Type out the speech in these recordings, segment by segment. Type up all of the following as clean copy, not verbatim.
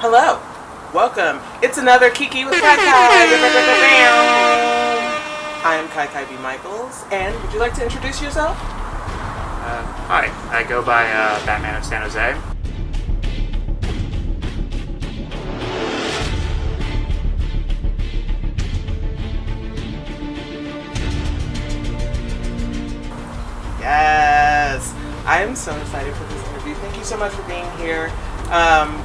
Hello, welcome. It's another Kiki with Kai Kai. I am Kai Kai B. Michaels, and would you like to introduce yourself? Hi, I go by Batman of San Jose. Yes, I am so excited for this interview. Thank you so much for being here.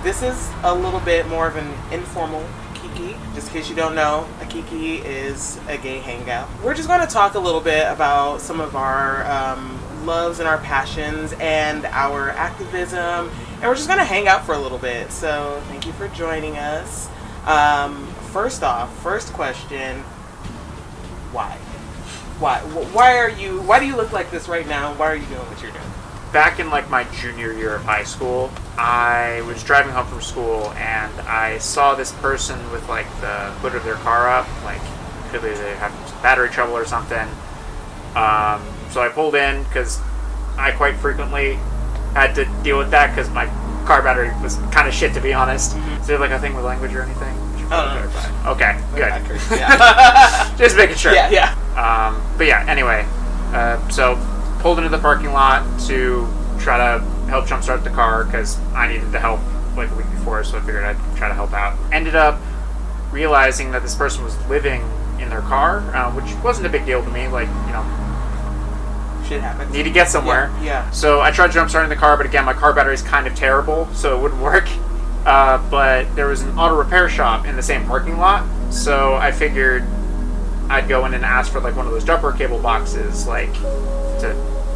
This is a little bit more of an informal Kiki. Just in case you don't know, a Kiki is a gay hangout. We're just going to talk a little bit about some of our loves and our passions and our activism, and we're just going to hang out for a little bit. So thank you for joining us. First question, why? Why do you look like this right now? Why are you doing what you're doing? Back in my junior year of high school, I was driving home from school and I saw this person with the hood of their car up, clearly they have some battery trouble or something. So I pulled in because I quite frequently had to deal with that because my car battery was kind of shit, to be honest. Mm-hmm. Is there a thing with language or anything? Oh, no. Okay, good. Yeah. Just making sure. Yeah. But yeah, anyway, so pulled into the parking lot to try to help jumpstart the car because I needed the help a week before, so I figured I'd try to help out. Ended up realizing that this person was living in their car, which wasn't a big deal to me. Shit happens. Need to get somewhere. Yeah. So I tried jumpstarting the car, but again, my car battery is kind of terrible, so it wouldn't work. But there was an auto repair shop in the same parking lot, so I figured I'd go in and ask for one of those jumper cable boxes, to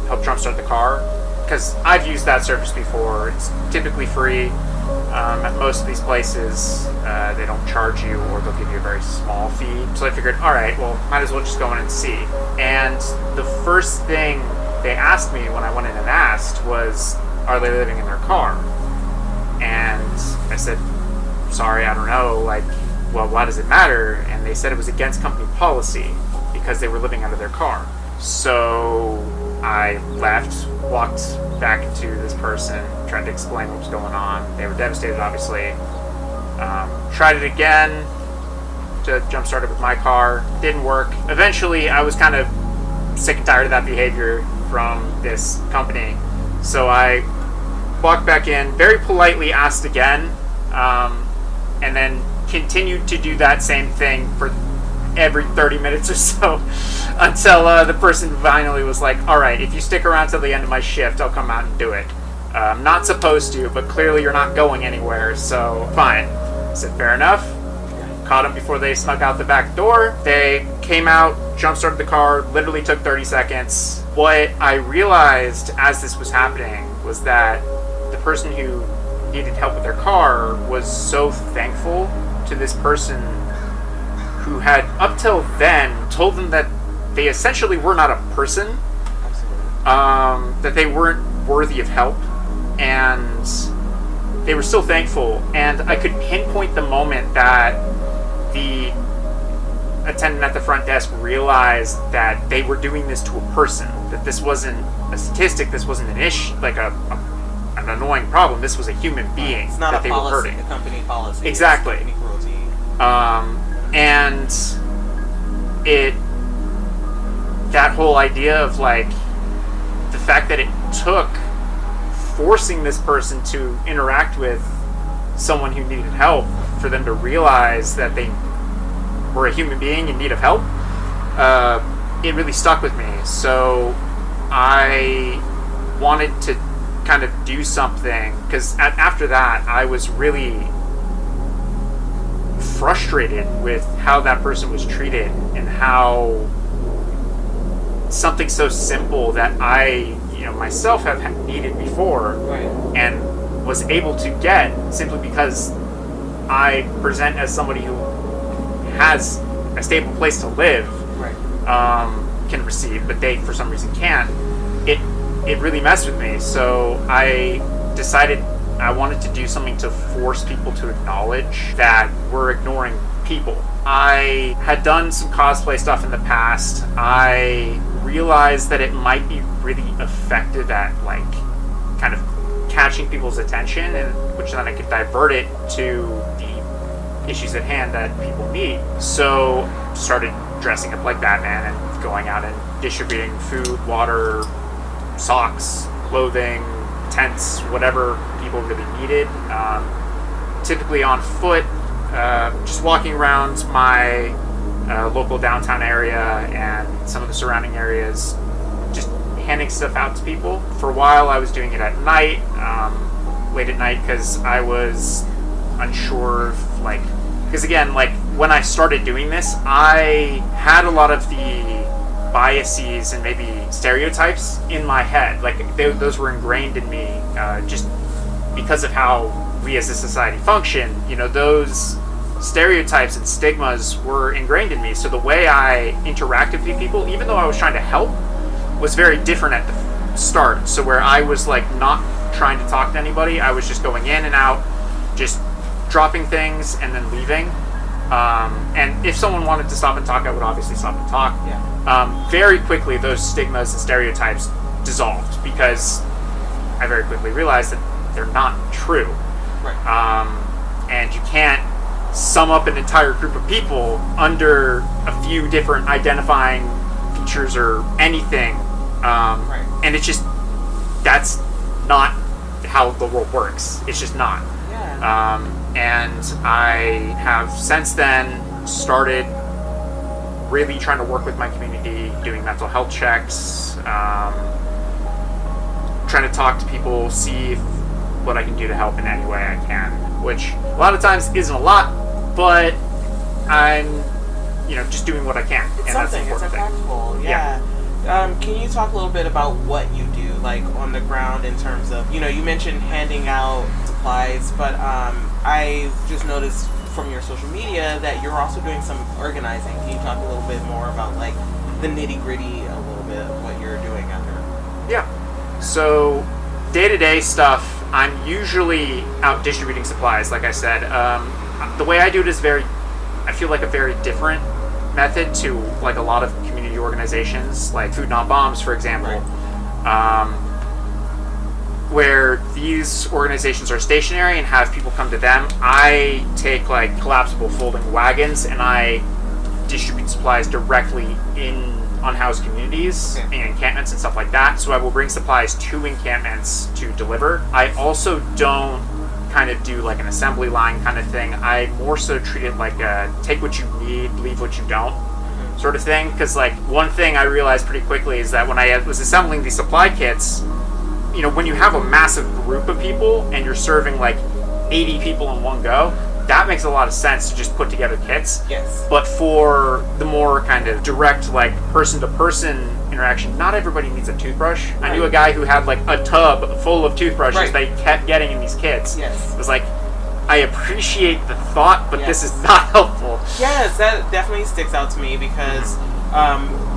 help jumpstart the car, because I've used that service before. It's typically free. At most of these places, they don't charge you, or they'll give you a very small fee. So I figured, all right, well, might as well just go in and see. And the first thing they asked me when I went in and asked was, are they living in their car? And I said, sorry, I don't know. Well, why does it matter? And they said it was against company policy because they were living out of their car. So I left, walked back into this person, tried to explain what was going on. They were devastated, obviously. Tried it again to jumpstart it with my car. Didn't work. Eventually, I was kind of sick and tired of that behavior from this company. So I walked back in, very politely asked again, and then continued to do that same thing for every 30 minutes or so until the person finally was like, all right, if you stick around till the end of my shift, I'll come out and do it. I'm not supposed to, but clearly you're not going anywhere, so fine. I said, fair enough. Caught them before they snuck out the back door. They came out, jump-started the car, literally took 30 seconds. What I realized as this was happening was that the person who needed help with their car was so thankful to this person who had up till then told them that they essentially were not a person, that they weren't worthy of help, and they were still thankful. And I could pinpoint the moment that the attendant at the front desk realized that they were doing this to a person, that this wasn't a statistic, this wasn't an issue, an annoying problem. This was a human being it's not that a they policy, were hurting. A company policy. Exactly. It's company cruelty. And that whole idea of the fact that it took forcing this person to interact with someone who needed help for them to realize that they were a human being in need of help, it really stuck with me. So I wanted to kind of do something, because after that I was really frustrated with how that person was treated and how something so simple that I myself have needed before, right, and was able to get simply because I present as somebody who has a stable place to live, right, can receive, but they for some reason can't. It really messed with me. So I decided I wanted to do something to force people to acknowledge that we're ignoring people. I had done some cosplay stuff in the past. I realized that it might be really effective at kind of catching people's attention, and which then I could divert it to the issues at hand that people need. So started dressing up like Batman and going out and distributing food, water, socks, clothing, tents, whatever people really needed. Typically on foot, just walking around my local downtown area and some of the surrounding areas, just handing stuff out to people. For a while I was doing it at night, late at night, because I was unsure of, like, because again, like, when I started doing this, I had a lot of the biases and maybe stereotypes in my head. Like, those were ingrained in me, just because of how we as a society function. You know, those stereotypes and stigmas were ingrained in me. So the way I interacted with people, even though I was trying to help, was very different at the start. So where I was like not trying to talk to anybody, I was just going in and out, just dropping things and then leaving. And if someone wanted to stop and talk, I would obviously stop and talk. Yeah. Very quickly, those stigmas and stereotypes dissolved, because I very quickly realized that they're not true. Right. And you can't sum up an entire group of people under a few different identifying features or anything. Right. And it's just, that's not how the world works. It's just not. Yeah. And I have since then started really trying to work with my community, doing mental health checks, trying to talk to people, see what I can do to help in any way I can, which a lot of times isn't a lot, but I'm, just doing what I can. It's and something. That's It's important impactful. thing. Yeah. Can you talk a little bit about what you do, like on the ground, in terms of, you mentioned handing out supplies, but I just noticed from your social media that you're also doing some organizing. Can you talk a little bit more about, like, the nitty-gritty, a little bit of what you're doing out there? Yeah. So day-to-day stuff, I'm usually out distributing supplies, like I said. The way I do it is I feel like a very different method to, like, a lot of community organizations, like Food Not Bombs, for example. Right. Where these organizations are stationary and have people come to them. I take, like, collapsible folding wagons and I distribute supplies directly in unhoused communities and encampments and stuff like that. So I will bring supplies to encampments to deliver. I also don't kind of do like an assembly line kind of thing. I more so treat it like a take what you need, leave what you don't sort of thing. Because, like, one thing I realized pretty quickly is that when I was assembling these supply kits, when you have a massive group of people and you're serving like 80 people in one go, that makes a lot of sense to just put together kits. Yes. But for the more kind of direct, like, person-to-person interaction, not everybody needs a toothbrush. Right. I knew a guy who had like a tub full of toothbrushes that he kept getting in these kits. Yes. It was like, I appreciate the thought, but this is not helpful. Yes, that definitely sticks out to me, because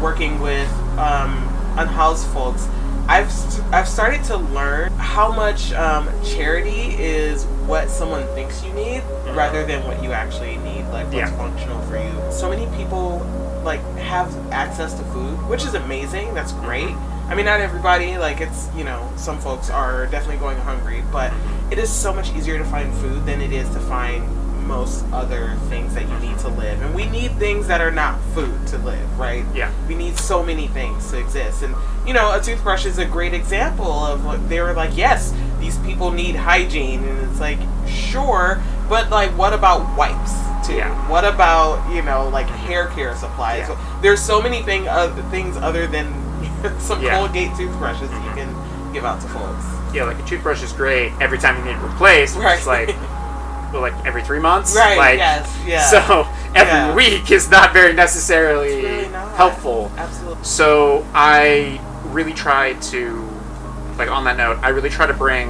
working with unhoused folks, I've started to learn how much charity is what someone thinks you need rather than what you actually need, like what's functional for you. So many people, like, have access to food, which is amazing. That's great. I mean, not everybody, like, it's, some folks are definitely going hungry, but it is so much easier to find food than it is to find most other things that you need to live. And we need things that are not food to live, right? Yeah. We need so many things to exist. And, a toothbrush is a great example of what they were like, yes, these people need hygiene. And it's like, sure, but, like, what about wipes too? Yeah. What about, like, hair care supplies? Yeah. So there's so many things other than some Colgate toothbrushes that you can give out to folks. Yeah, like, a toothbrush is great every time you need it replaced. Right. It's like, like every 3 months. Right. Like, yes. Yeah. So every week is not very necessarily It's really not helpful. Absolutely. So I really try to, like, on that note, I really try to bring,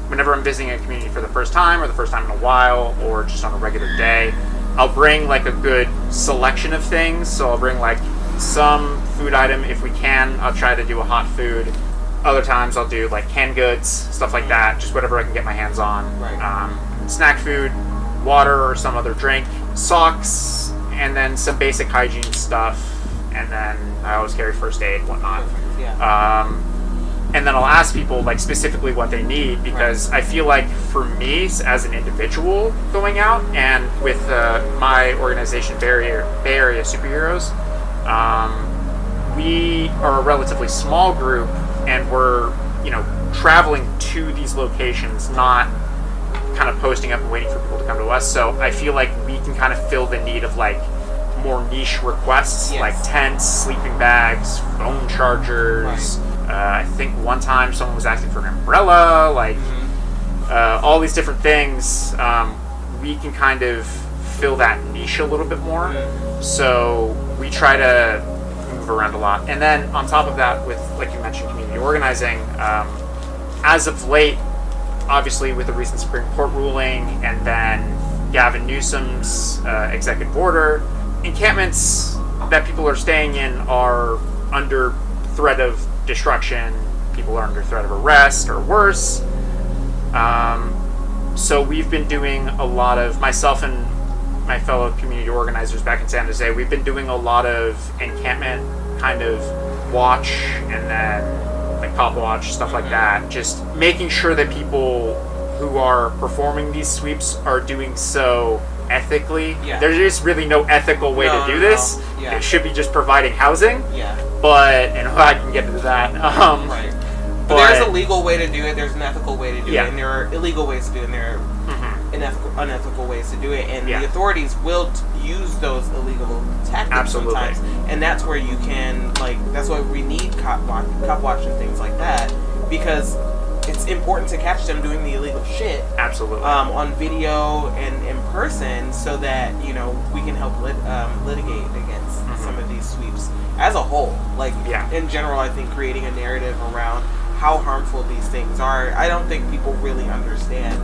whenever I'm visiting a community for the first time or the first time in a while or just on a regular day, I'll bring, like, a good selection of things. So I'll bring, like, some food item if we can. I'll try to do a hot food. Other times I'll do, like, canned goods, stuff like that, just whatever I can get my hands on. Right. Snack food, water or some other drink, socks, and then some basic hygiene stuff, and then I always carry first aid, whatnot. Yeah. and then I'll ask people like specifically what they need, because I feel like for me as an individual going out and with my organization Bay Area Superheroes, we are a relatively small group, and we're traveling to these locations, not kind of posting up and waiting for people to come to us. So I feel like we can kind of fill the need of like more niche requests, like tents, sleeping bags, phone chargers. I think one time someone was asking for an umbrella, like all these different things. We can kind of fill that niche a little bit more. So we try to move around a lot. And then on top of that, with, like you mentioned, community organizing, as of late, obviously with the recent Supreme Court ruling and then Gavin Newsom's executive order, encampments that people are staying in are under threat of destruction. People are under threat of arrest or worse. So we've been doing a lot of, myself and my fellow community organizers back in San Jose, we've been doing a lot of encampment kind of watch, and then like cop watch, stuff like that. Just making sure that people who are performing these sweeps are doing so ethically. There's just really no ethical way to do this. It should be just providing housing. But, and I can get into that. But there's a legal way to do it, there's an ethical way to do it, and there are illegal ways to do it, and there are unethical ways to do it, and the authorities will use those illegal tactics sometimes, and that's where you can, like, that's why we need cop watch and things like that, because it's important to catch them doing the illegal shit on video and in person, so that we can help litigate against some of these sweeps as a whole. Like in general, I think creating a narrative around how harmful these things are. I don't think people really understand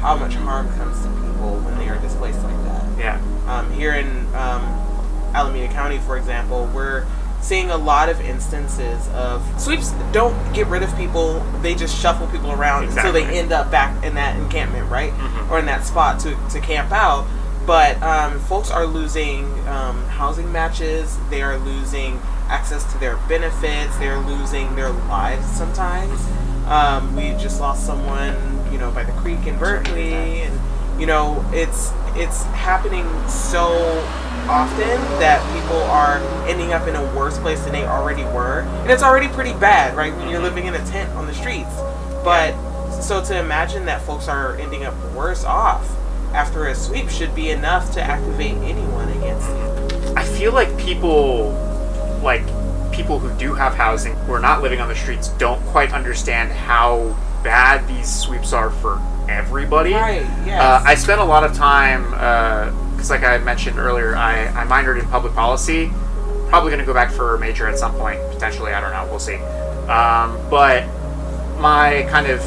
how much harm comes to people when they are displaced like that. Here in Alameda County, for example, we're seeing a lot of instances of sweeps don't get rid of people, they just shuffle people around until they end up back in that encampment, right? Or in that spot to camp out. But folks are losing housing matches, they are losing access to their benefits, they're losing their lives sometimes. We just lost someone, by the creek in Berkeley, and it's happening so often that people are ending up in a worse place than they already were, and it's already pretty bad, right, when you're living in a tent on the streets. But so to imagine that folks are ending up worse off after a sweep should be enough to activate anyone against you. I feel like people who do have housing, who are not living on the streets, don't quite understand how bad these sweeps are for everybody. I spent a lot of time, because like I mentioned earlier, I minored in public policy. Probably going to go back for a major at some point, potentially, I don't know, we'll see. But my kind of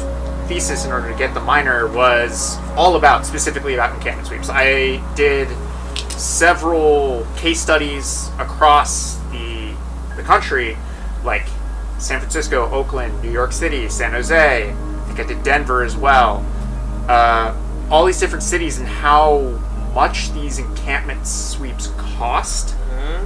thesis in order to get the minor was all specifically about encampment sweeps. I did several case studies across the country, like San Francisco, Oakland, New York City, San Jose. I think I did Denver as well. All these different cities, and how much these encampment sweeps cost.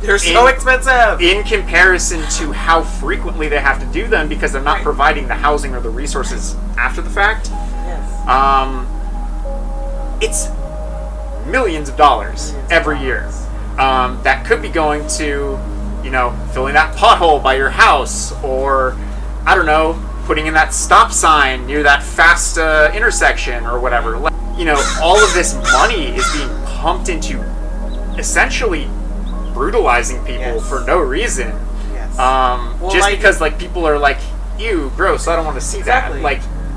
They're so expensive in comparison to how frequently they have to do them, because they're not providing the housing or the resources after the fact. It's millions of dollars every year that could be going to filling that pothole by your house, or I don't know, putting in that stop sign near that fast intersection or whatever. All of this money is being pumped into essentially brutalizing people for no reason. Just because people are like, ew, gross, I don't want to see that.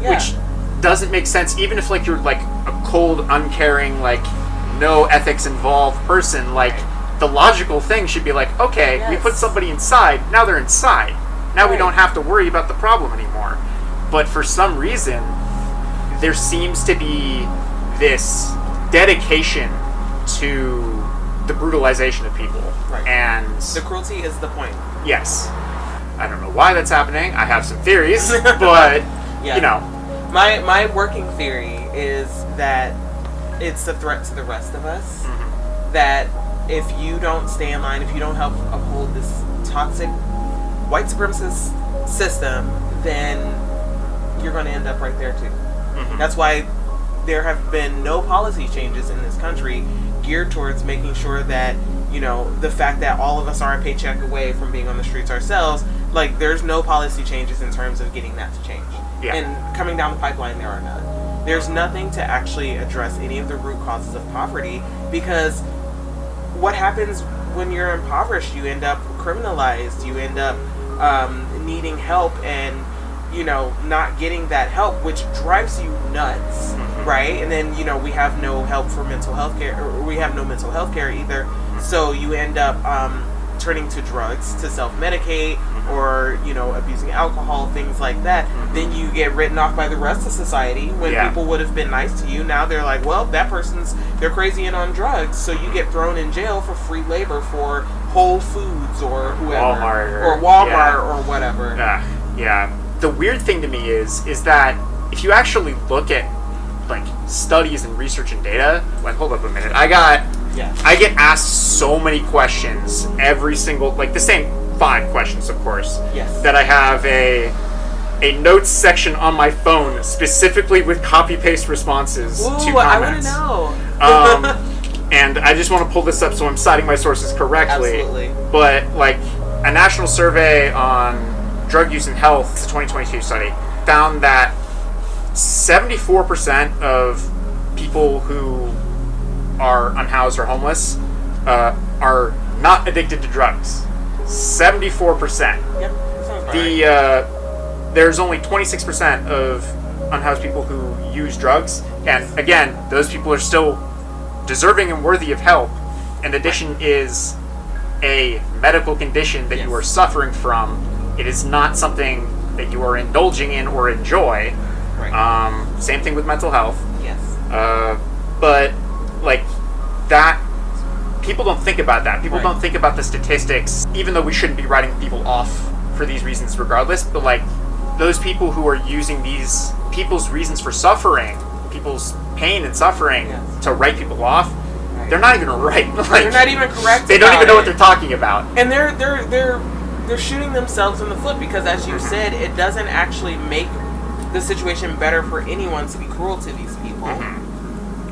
Which doesn't make sense, even if you're a cold, uncaring, no ethics involved person. The logical thing should be okay, we put somebody inside, now they're inside. Now we don't have to worry about the problem anymore. But for some reason, there seems to be this dedication to the brutalization of people. And the cruelty is the point. Yes. I don't know why that's happening. I have some theories, but My working theory is that it's a threat to the rest of us. That if you don't stay in line, if you don't help uphold this toxic white supremacist system then you're going to end up right there too. Mm-hmm. That's why there have been no policy changes in this country geared towards making sure that, you know, the fact that all of us are a paycheck away from being on the streets ourselves, like, there's no policy changes in terms of getting that to change. Yeah. And coming down the pipeline, there are none. There's nothing to actually address any of the root causes of poverty, because what happens when you're impoverished? You end up criminalized. You end up needing help and, you know, not getting that help, which drives you nuts, right? And then, you know, we have no help for mental health care, or we have no mental health care either. So you end up turning to drugs to self-medicate, or, you know, abusing alcohol, things like that. Then you get written off by the rest of society when people would have been nice to you. Now they're like, well, they're crazy and on drugs, so you get thrown in jail for free labor for Whole Foods or whoever, or Walmart or whatever. Yeah. The weird thing to me is that if you actually look at, like, studies and research and data, like, hold up a minute, I get asked so many questions every single, like, the same 5 questions, of course. Yes. That I have a notes section on my phone specifically with copy-paste responses to comments. I want to know. And I just want to pull this up so I'm citing my sources correctly. Absolutely. But, like, a national survey on drug use and health, it's a 2022 study, found that 74% of people who are unhoused or homeless are not addicted to drugs. 74%. Yep, that sounds right. There's only 26% of unhoused people who use drugs, and again, those people are still deserving and worthy of help. And addiction is a medical condition that you are suffering from. It is not something that you are indulging in or enjoy. Right. Same thing with mental health. Yes. But, like, that, people don't think about that. People don't think about the statistics, even though we shouldn't be writing people off for these reasons regardless. But, like, those people who are using these people's reasons for suffering, people's pain and suffering, to write people off, they're not even right. Like, they're not even correct. They don't even know what they're talking about. And they're shooting themselves in the foot, because, as you said, it doesn't actually make the situation better for anyone to be cruel to these people.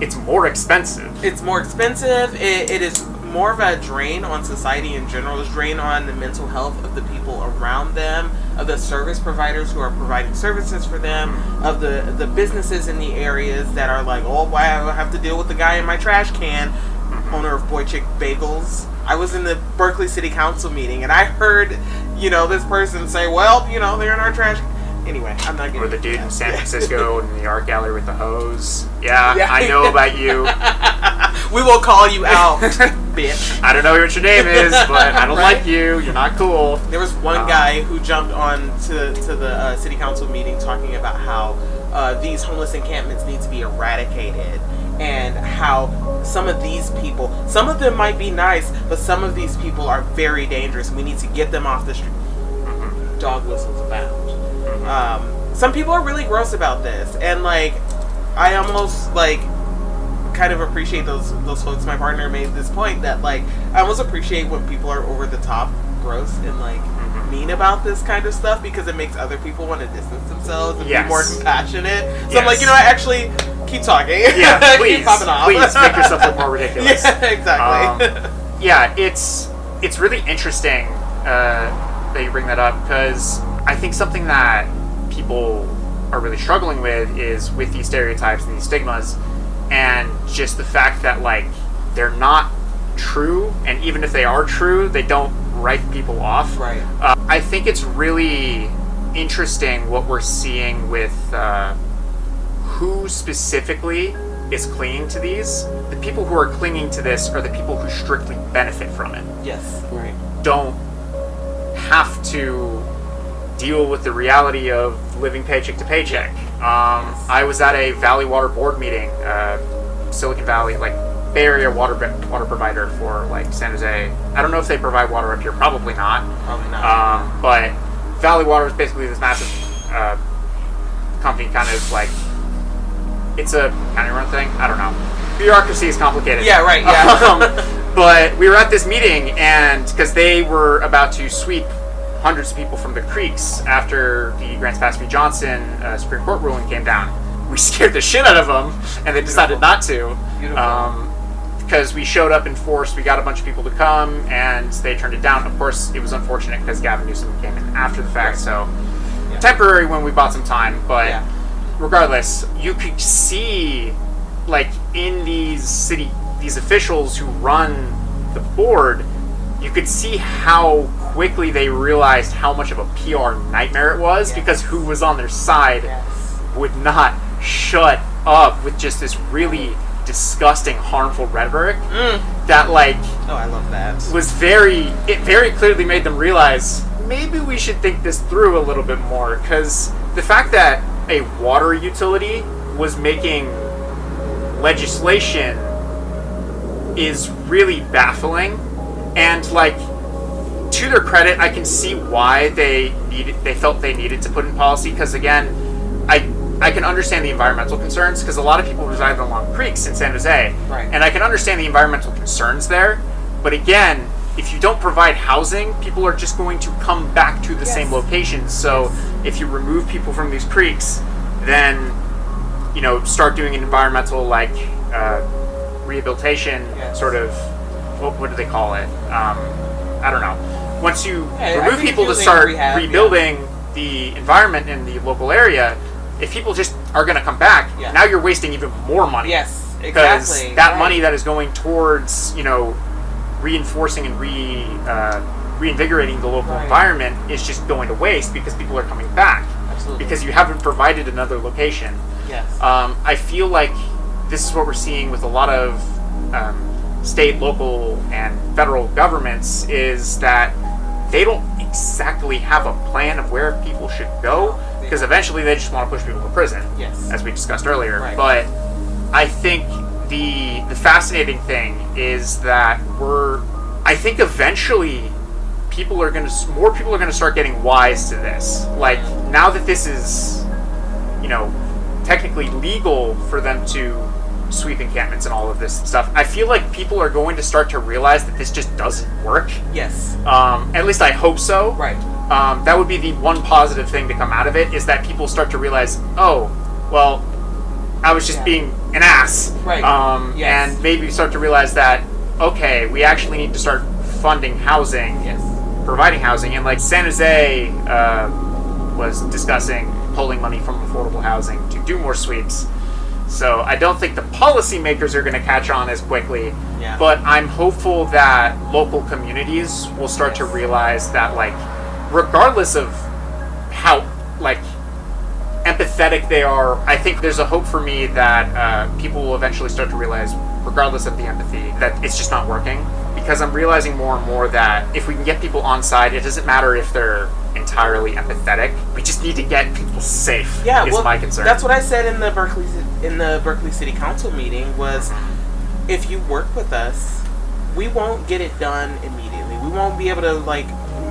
It's more expensive. It is more of a drain on society in general. It's a drain on the mental health of the people around them, of the service providers who are providing services for them, of the businesses in the areas that are like, oh, why do I have to deal with the guy in my trash can, owner of Boy Chick Bagels. I was in the Berkeley City Council meeting, and I heard, you know, this person say, well, you know, they're in our trash. Anyway, I'm not getting. Or the dude in San Francisco in the art gallery with the hose. Yeah, I know about you. We will call you out, bitch. I don't know what your name is, but I don't like you. You're not cool. There was one guy who jumped on to the city council meeting talking about how these homeless encampments need to be eradicated, and how some of these people, some of them might be nice, but some of these people are very dangerous. We need to get them off the street. Dog whistles abound. Some people are really gross about this, and, like, I almost, like, kind of appreciate those folks. My partner made this point that, like, I almost appreciate when people are over the top gross and, like, mean about this kind of stuff, because it makes other people want to distance themselves and be more compassionate. So I'm like, you know, I actually keep talking. Yeah, please, keep popping off. Please make yourself look more ridiculous. Yeah, exactly. Yeah, it's really interesting that you bring that up, because I think something that people are really struggling with is with these stereotypes and these stigmas, and just the fact that, like, they're not true, and even if they are true, they don't write people off. Right. I think it's really interesting what we're seeing with who specifically is clinging to these. The people who are clinging to this are the people who strictly benefit from it. Yes. Right. Don't have to deal with the reality of living paycheck to paycheck. I was at a Valley Water Board meeting, Silicon Valley, like, Bay Area water provider for, like, San Jose. I don't know if they provide water up here. Probably not. Probably not. But Valley Water is basically this massive company, kind of like, it's a county-run thing. I don't know. Bureaucracy is complicated. Yeah, right. Yeah. But we were at this meeting, and because they were about to sweep hundreds of people from the creeks after the Grants Pass v. Johnson Supreme Court ruling came down. We scared the shit out of them, and they decided not to. Because we showed up in force, we got a bunch of people to come, and they turned it down. Of course, it was unfortunate because Gavin Newsom came in after the fact, so temporary when we bought some time, but regardless, you could see, like, in these officials who run the board, you could see how quickly they realized how much of a PR nightmare it was, because who was on their side would not shut up with just this really disgusting, harmful rhetoric that, like, I love that. It very clearly made them realize maybe we should think this through a little bit more, because the fact that a water utility was making legislation is really baffling, and, like, to their credit, I can see why they felt they needed to put in policy, because, again, I can understand the environmental concerns, because a lot of people reside along creeks in San Jose, and I can understand the environmental concerns there, but again, if you don't provide housing, people are just going to come back to the same locations. So if you remove people from these creeks, then, you know, start doing an environmental, like, rehabilitation sort of, what do they call it? I don't know. Once you remove people to start rebuilding the environment in the local area, if people just are going to come back, now you're wasting even more money. Yes, exactly. Because that money that is going towards, you know, reinforcing and reinvigorating the local environment is just going to waste because people are coming back. Absolutely. Because you haven't provided another location. Yes. I feel like this is what we're seeing with a lot of state, local, and federal governments, is that they don't exactly have a plan of where people should go, because eventually they just want to push people to prison, as we discussed earlier. But I think the fascinating thing is that I think eventually more people are going to start getting wise to this. Like, now that this is, you know, technically legal for them to sweep encampments and all of this stuff, I feel like people are going to start to realize that this just doesn't work. Yes. At least I hope so. Right. That would be the one positive thing to come out of it, is that people start to realize, oh, well, I was just being an ass. Right. And maybe start to realize that, okay, we actually need to start funding housing, providing housing. And, like, San Jose was discussing pulling money from affordable housing to do more sweeps. So I don't think the policymakers are going to catch on as quickly, but I'm hopeful that local communities will start to realize that, like, regardless of how, like, empathetic they are, I think there's a hope for me that people will eventually start to realize, regardless of the empathy, that it's just not working. Because I'm realizing more and more that if we can get people on side, it doesn't matter if they're entirely empathetic. We just need to get people safe. Is my concern. That's what I said in the Berkeley City Council meeting, was if you work with us, we won't get it done immediately. We won't be able to, like,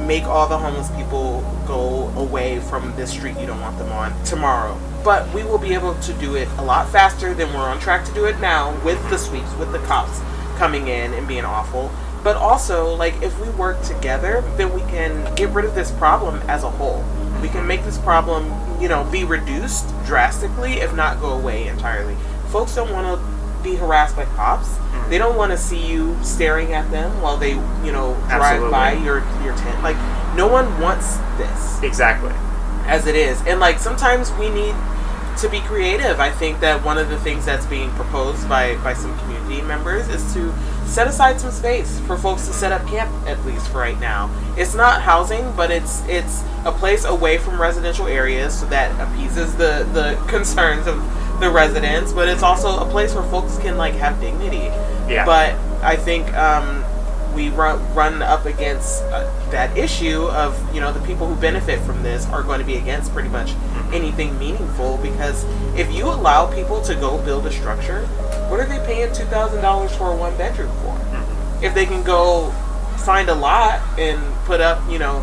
make all the homeless people go away from this street you don't want them on tomorrow. But we will be able to do it a lot faster than we're on track to do it now, with the sweeps, with the cops coming in and being awful. But also, like, if we work together, then we can get rid of this problem as a whole. We can make this problem, you know, be reduced drastically, if not go away entirely. Folks don't want to be harassed by cops. They don't want to see you staring at them while they, you know, drive by your tent. Like, no one wants this. Exactly. As it is. And, like, sometimes we need to be creative. I think that one of the things that's being proposed by some community members is to set aside some space for folks to set up camp, at least for right now. It's not housing, but it's a place away from residential areas, so that appeases the concerns of the residents, but it's also a place where folks can, like, have dignity. But I think we run up against that issue of, you know, the people who benefit from this are going to be against pretty much anything meaningful, because if you allow people to go build a structure, what are they paying $2,000 for a one-bedroom for? If they can go find a lot and put up, you know,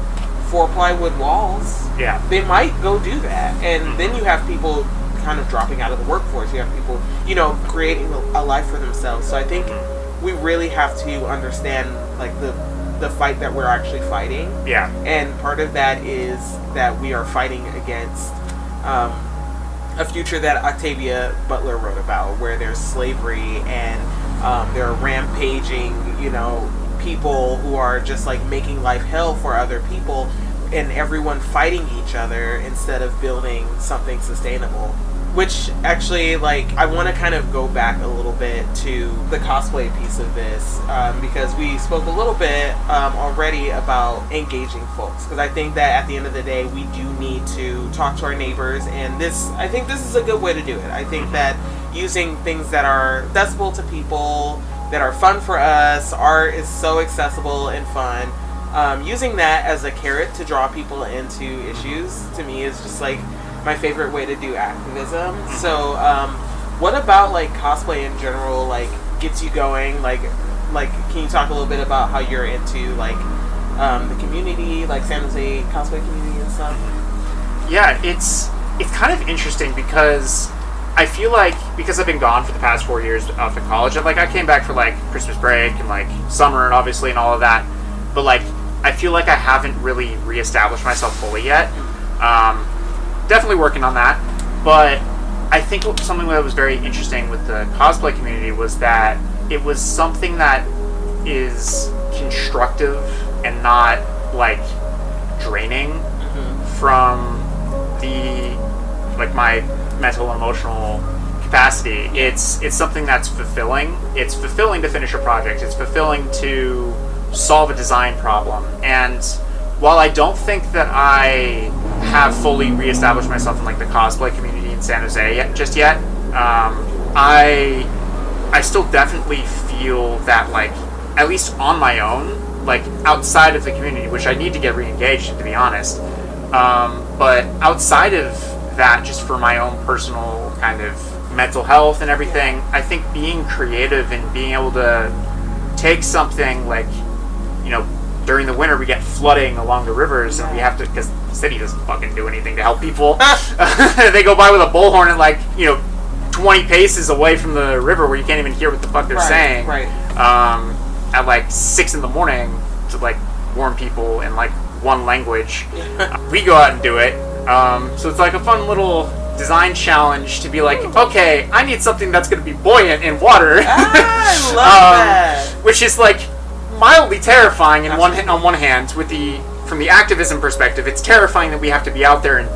4 plywood walls, they might go do that. And then you have people kind of dropping out of the workforce. You have people, you know, creating a life for themselves. So I think we really have to understand, like, the the fight that we're actually fighting. Yeah. And part of that is that we are fighting against a future that Octavia Butler wrote about, where there's slavery and there are rampaging, people who are just like making life hell for other people, and everyone fighting each other instead of building something sustainable. Which actually, I want to kind of go back a little bit to the cosplay piece of this, because we spoke a little bit already about engaging folks. Because I think that at the end of the day, we do need to talk to our neighbors, and I think this is a good way to do it. I think that using things that are accessible to people, that are fun for us, art is so accessible and fun. Using that as a carrot to draw people into issues, to me, is just my favorite way to do activism. So, what about cosplay in general gets you going? Can you talk a little bit about how you're into the community, San Jose cosplay community and stuff? Yeah, it's kind of interesting because I feel because I've been gone for the past 4 years off of college, and I came back for Christmas break and summer and obviously and all of that, but I feel I haven't really reestablished myself fully yet. Definitely working on that, but I think something that was very interesting with the cosplay community was that it was something that is constructive and not draining from the my mental and emotional capacity. It's something that's fulfilling. It's fulfilling to finish a project. It's fulfilling to solve a design problem. And while I don't think that I have fully reestablished myself in the cosplay community in San Jose just yet, I still definitely feel that at least on my own, outside of the community, which I need to get re-engaged in, to be honest, but outside of that, just for my own personal kind of mental health and everything, I think being creative and being able to take something during the winter we get flooding along the rivers, and we have to, because the city doesn't fucking do anything to help people. They go by with a bullhorn at 20 paces away from the river where you can't even hear what the fuck they're saying. Right. At 6 in the morning to warn people in one language. We go out and do it. So it's a fun little design challenge to be okay, I need something that's going to be buoyant in water. I love that. Which is mildly terrifying on one hand. From the activism perspective, it's terrifying that we have to be out there and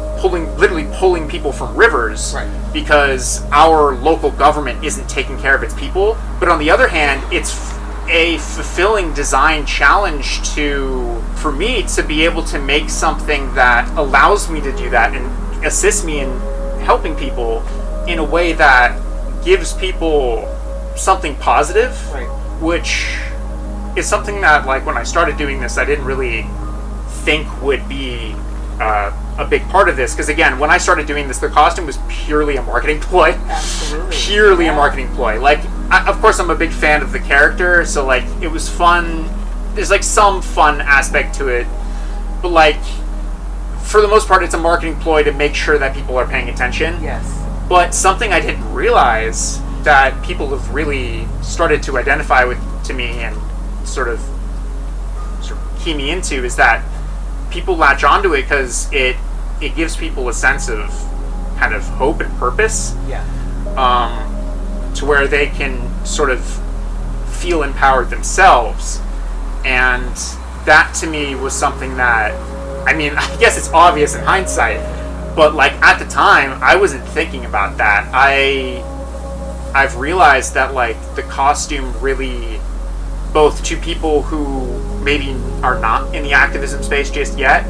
literally pulling people from rivers, because our local government isn't taking care of its people. But on the other hand, it's a fulfilling design challenge for me to be able to make something that allows me to do that and assists me in helping people in a way that gives people something positive, which is something that when I started doing this, I didn't really think would be a big part of this, because again, when I started doing this, the costume was purely a marketing ploy. Absolutely. Purely a marketing ploy. Of course, I'm a big fan of the character, so it was fun. There's some fun aspect to it, but for the most part, it's a marketing ploy to make sure that people are paying attention. Yes. But something I didn't realize that people have really started to identify with to me and sort of key me into is that people latch onto it because it gives people a sense of kind of hope and purpose. Yeah. To where they can sort of feel empowered themselves. And that to me was something that, I guess it's obvious in hindsight, but at the time I wasn't thinking about that. I've realized that the costume really, both to people who maybe are not in the activism space just yet,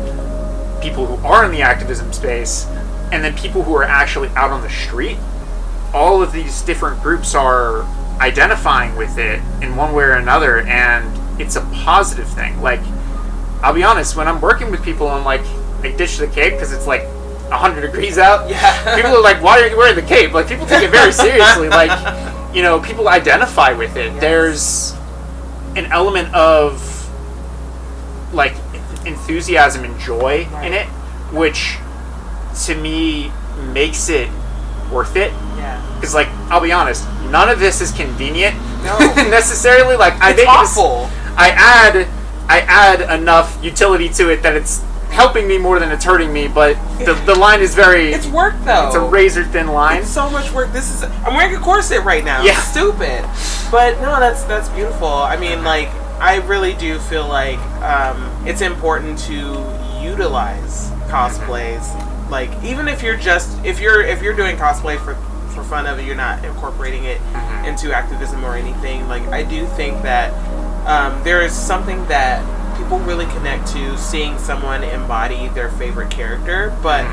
people who are in the activism space, and then people who are actually out on the street, all of these different groups are identifying with it in one way or another, and it's a positive thing. I'll be honest, when I'm working with people and I ditch the cape because it's 100 degrees out, people are why are you wearing the cape? People take it very seriously. People identify with it. Yes. There's an element of enthusiasm and joy in it, which to me makes it worth it. Yeah. Because I'll be honest, none of this is convenient. No. Necessarily. It's awful. I add I add enough utility to it that it's helping me more than it's hurting me, but the line is very... It's work, though. It's a razor-thin line. It's so much work. I'm wearing a corset right now. Yeah. It's stupid. But, no, that's beautiful. I mean, like, I really do feel like it's important to utilize cosplays. Like, even if you're doing cosplay for fun of it, you're not incorporating it into activism or anything. Like, I do think that there is something that people really connect to, seeing someone embody their favorite character, but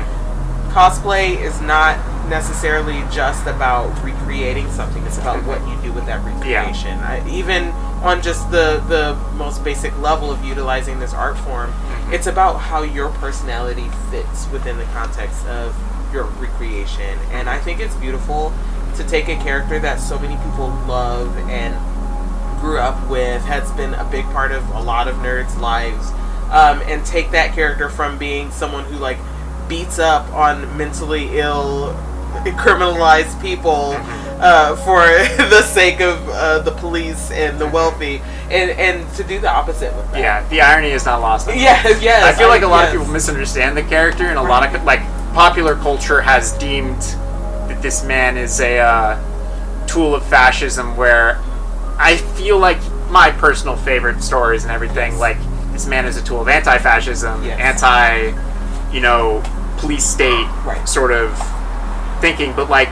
cosplay is not necessarily just about recreating something. It's about what you do with that recreation. Even on just the most basic level of utilizing this art form, it's about how your personality fits within the context of your recreation. And I think it's beautiful to take a character that so many people love and grew up with, has been a big part of a lot of nerds' lives, and take that character from being someone who like beats up on mentally ill, criminalized people for the sake of the police and the wealthy, and to do the opposite with that. Yeah, the irony is not lost on me. Yes. I feel like a lot of people misunderstand the character, and a lot of like popular culture has deemed that this man is a tool of fascism, where I feel like my personal favorite stories and everything, like, this man is a tool of anti-fascism, anti, police state sort of thinking. But, like,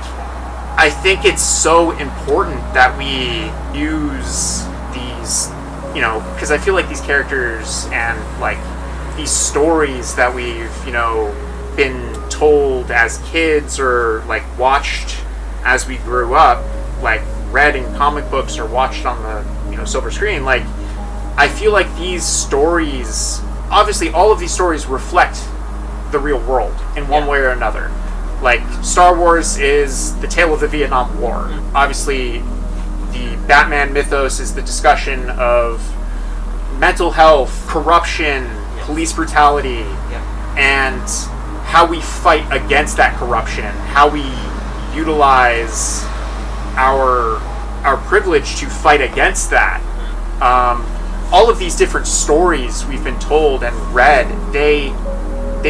I think it's so important that we use these, because I feel like these characters and, like, these stories that we've, been told as kids or, like, watched as we grew up, like, read in comic books or watched on the silver screen, like, I feel like these stories, obviously all of these stories reflect the real world in one way or another. Like, Star Wars is the tale of the Vietnam War. Obviously the Batman mythos is the discussion of mental health, corruption, police brutality, and how we fight against that corruption, how we utilize our privilege to fight against that. All of these different stories we've been told and read, they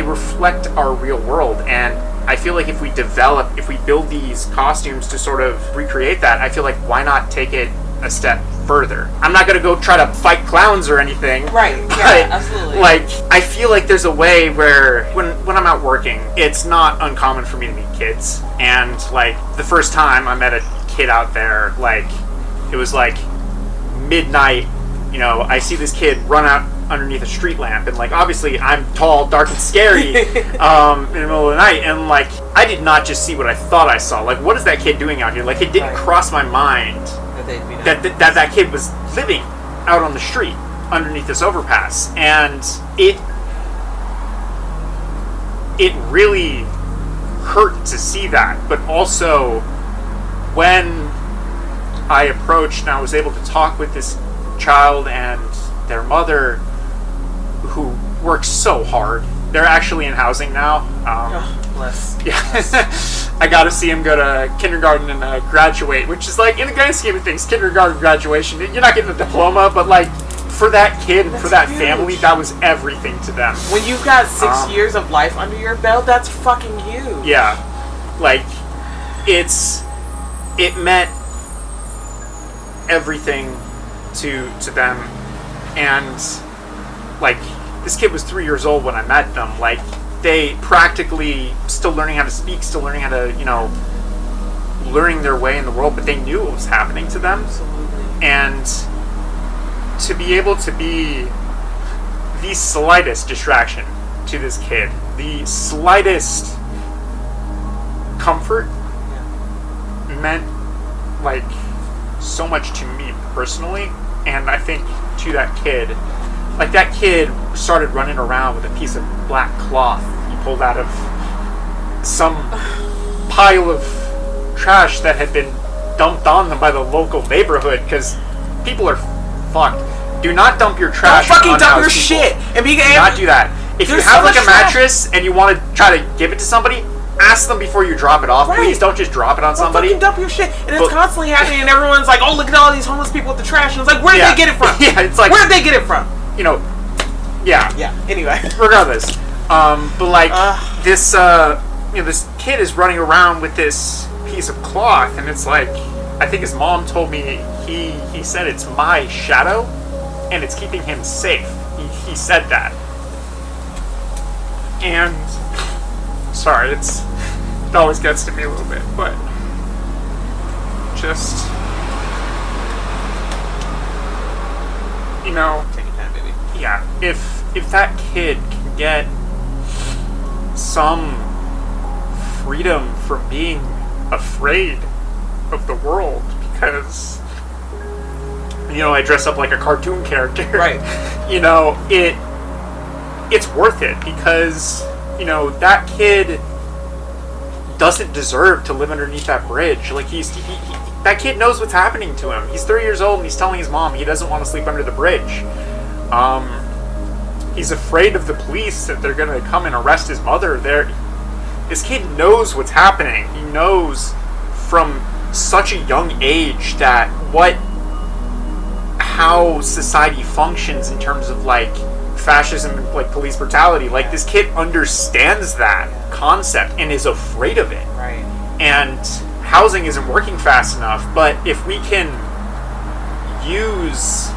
reflect our real world, and I feel like if we build these costumes to sort of recreate that, I feel like why not take it a step further? I'm not going to go try to fight clowns or anything. Right, yeah, absolutely. Like, I feel like there's a way where when I'm out working, it's not uncommon for me to meet kids, and like the first time I met a kid out there, like, it was like midnight, I see this kid run out underneath a street lamp, and like obviously I'm tall, dark, and scary in the middle of the night, and like I did not just see what I thought I saw. Like, what is that kid doing out here? Like, it didn't cross my mind that kid was living out on the street underneath this overpass, and it really hurt to see that. But also, when I approached and I was able to talk with this child and their mother, who works so hard. They're actually in housing now. Bless. Yeah. I got to see him go to kindergarten and graduate, which is like, in the grand scheme of things, kindergarten graduation, you're not getting a diploma, but like, for that kid and for that family, that was everything to them. When you've got 6 years of life under your belt, that's fucking huge. Yeah. Like, it meant everything to them. And like, this kid was 3 years old when I met them. Like, they practically still learning how to speak, still learning how to, learning their way in the world, but they knew what was happening to them. Absolutely. And to be able to be the slightest distraction to this kid, the slightest comfort, meant like so much to me personally. And I think to that kid, like, that kid started running around with a piece of black cloth he pulled out of some pile of trash that had been dumped on them by the local neighborhood, because people are fucked. Do not dump your trash. Don't fucking dump your people. shit. And do not do that. If you have like a mattress and you want to try to give it to somebody, ask them before you drop it off. Right. Please don't just drop it on somebody. Don't fucking dump your shit. And it's constantly happening, and everyone's like, oh, look at all these homeless people with the trash. And it's like, where did they get it from? Yeah, it's like, where did they get it from? you know, yeah. Yeah. Anyway. Regardless, but like this, this kid is running around with this piece of cloth, and it's like, I think his mom told me he said it's my shadow, and it's keeping him safe. He said that, and sorry, it always gets to me a little bit, but just take your time, baby. yeah, if that kid can get some freedom from being afraid of the world, because I dress up like a cartoon character, right? It's worth it, because that kid doesn't deserve to live underneath that bridge. Like that kid knows what's happening to him. He's 3 years old and he's telling his mom he doesn't want to sleep under the bridge. He's afraid of the police, that they're gonna come and arrest his mother. This kid knows what's happening. He knows from such a young age that how society functions in terms of like fascism and like police brutality. Like, this kid understands that concept and is afraid of it. Right. And housing isn't working fast enough, but if we can use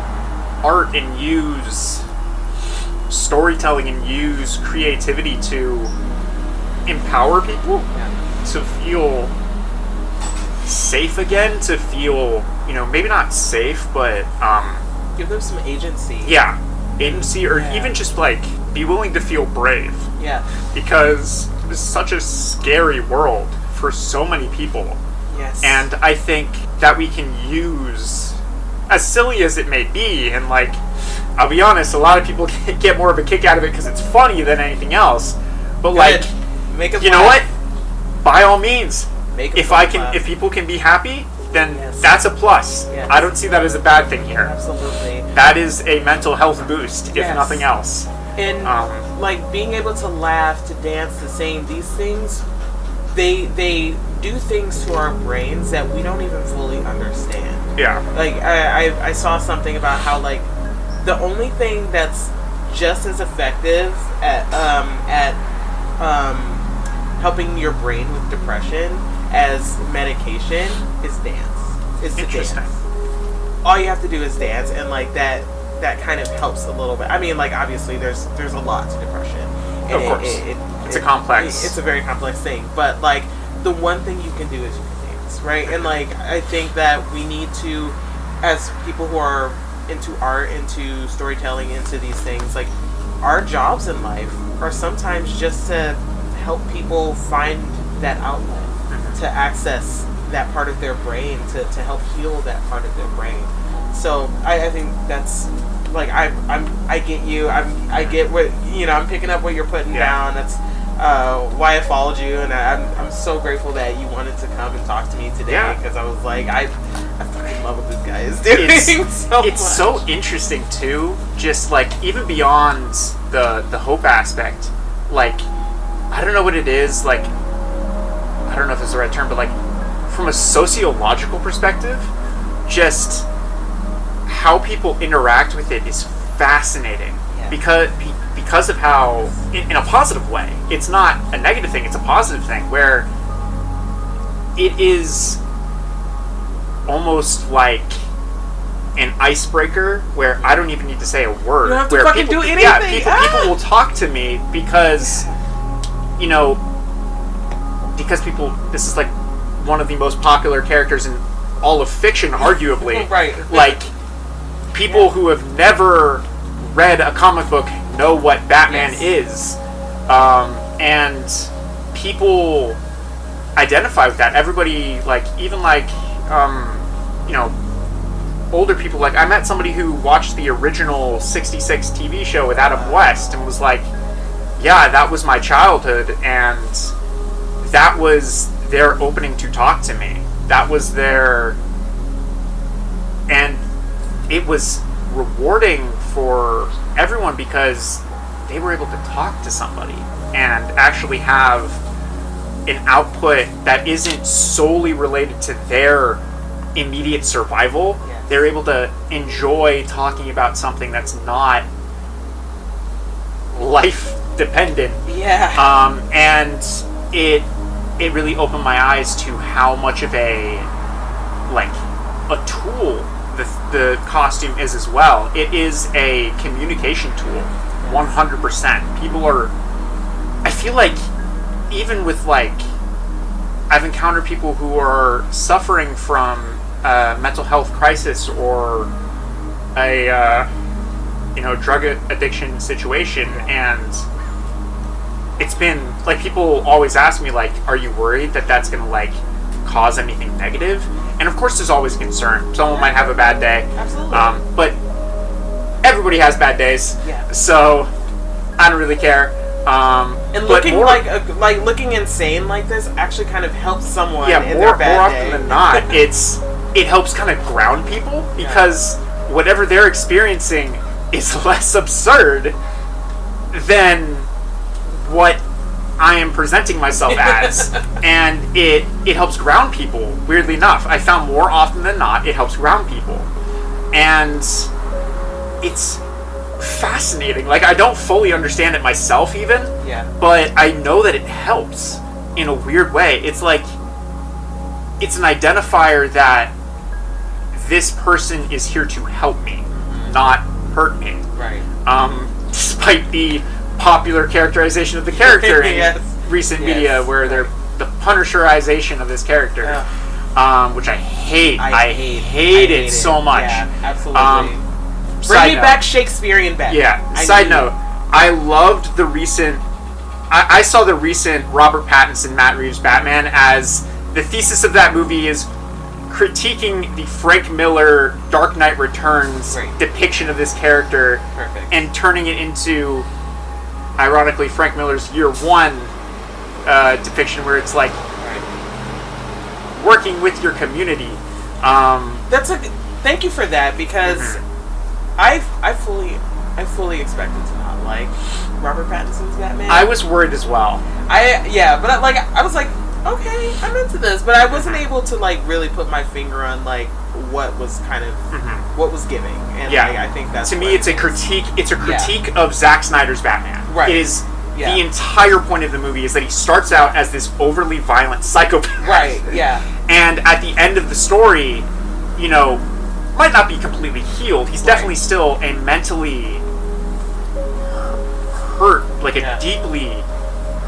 art and use storytelling and use creativity to empower people to feel safe again, to feel, maybe not safe, but give them some agency. Yeah, agency, or even just like be willing to feel brave. Yeah. Because this is such a scary world for so many people. Yes. And I think that we can use, as silly as it may be, and like, I'll be honest, a lot of people get more of a kick out of it because it's funny than anything else. But like, make it you know what? By all means, if people can be happy, then that's a plus. Yes. I don't see that as a bad thing here. Absolutely. That is a mental health boost, if nothing else. And like being able to laugh, to dance, to sing, these things, they do things to our brains that we don't even fully understand. Yeah. Like I saw something about how like the only thing that's just as effective at helping your brain with depression as medication is dance. Is to dance. All you have to do is dance, and like that kind of helps a little bit. I mean, like, obviously there's a lot to depression. And of course. It's a complex. It's a very complex thing, but like the one thing you can do is you can dance, right? And like I think that we need to, as people who are into art, into storytelling, into these things, like our jobs in life are sometimes just to help people find that outlet, to access that part of their brain, to help heal that part of their brain. So I think that's like I get you. I get what I'm picking up what you're putting down. That's why I followed you, and I'm so grateful that you wanted to come and talk to me today, because I was like I fucking love what this guy is doing. It's so interesting too. Just like even beyond the hope aspect, like I don't know what it is. Like I don't know if it's the right term, but like from a sociological perspective, just how people interact with it is fascinating. Because of how, in a positive way, it's not a negative thing, it's a positive thing, where it is almost like an icebreaker where I don't even need to say a word. You don't have to where fucking people, do anything. People will talk to me because, because people, this is like one of the most popular characters in all of fiction, arguably. Right. Like, people who have never read a comic book know what Batman is. And people identify with that. Everybody, like, even like, older people, like, I met somebody who watched the original 66 TV show with Adam West and was like, yeah, that was my childhood, and that was their opening to talk to me. That was their... And it was rewarding for everyone because they were able to talk to somebody and actually have an output that isn't solely related to their immediate survival. They're able to enjoy talking about something that's not life dependent. Yeah. And it really opened my eyes to how much of a tool the costume is as well. It is a communication tool, 100%. People are, I feel like, even with I've encountered people who are suffering from a mental health crisis or a drug addiction situation, and it's been people always ask me are you worried that that's gonna cause anything negative? And of course there's always a concern. Someone might have a bad day. Absolutely. But everybody has bad days. Yeah. So I don't really care. And looking looking insane like this actually kind of helps someone in their bad more day. often than not, it helps kind of ground people, because whatever they're experiencing is less absurd than what I am presenting myself as. And it helps ground people, weirdly enough. I found more often than not it helps ground people. And it's fascinating. I don't fully understand it myself even, but I know that it helps in a weird way. It's it's an identifier that this person is here to help me, not hurt me. Right. Despite the popular characterization of the character in recent media, where they're the Punisherization of this character, which I hate. I hate it so much. Yeah, absolutely. Bring me back Shakespearean Batman. Yeah. Side note, I loved the recent. I saw the recent Robert Pattinson, Matt Reeves Batman, as the thesis of that movie is critiquing the Frank Miller Dark Knight Returns depiction of this character. Perfect. And turning it into, ironically, Frank Miller's Year One depiction, where it's working with your community. Thank you for that, because I fully expected to not like Robert Pattinson's Batman. I was worried as well. But I was like, okay, I'm into this, but I wasn't able to really put my finger on what was kind of what was giving. And I think that's, to me, it's a critique. It's a critique of Zack Snyder's Batman. Right. It is the entire point of the movie is that he starts out as this overly violent psychopath. Right. Yeah. And at the end of the story, might not be completely healed. He's definitely still a mentally hurt, a deeply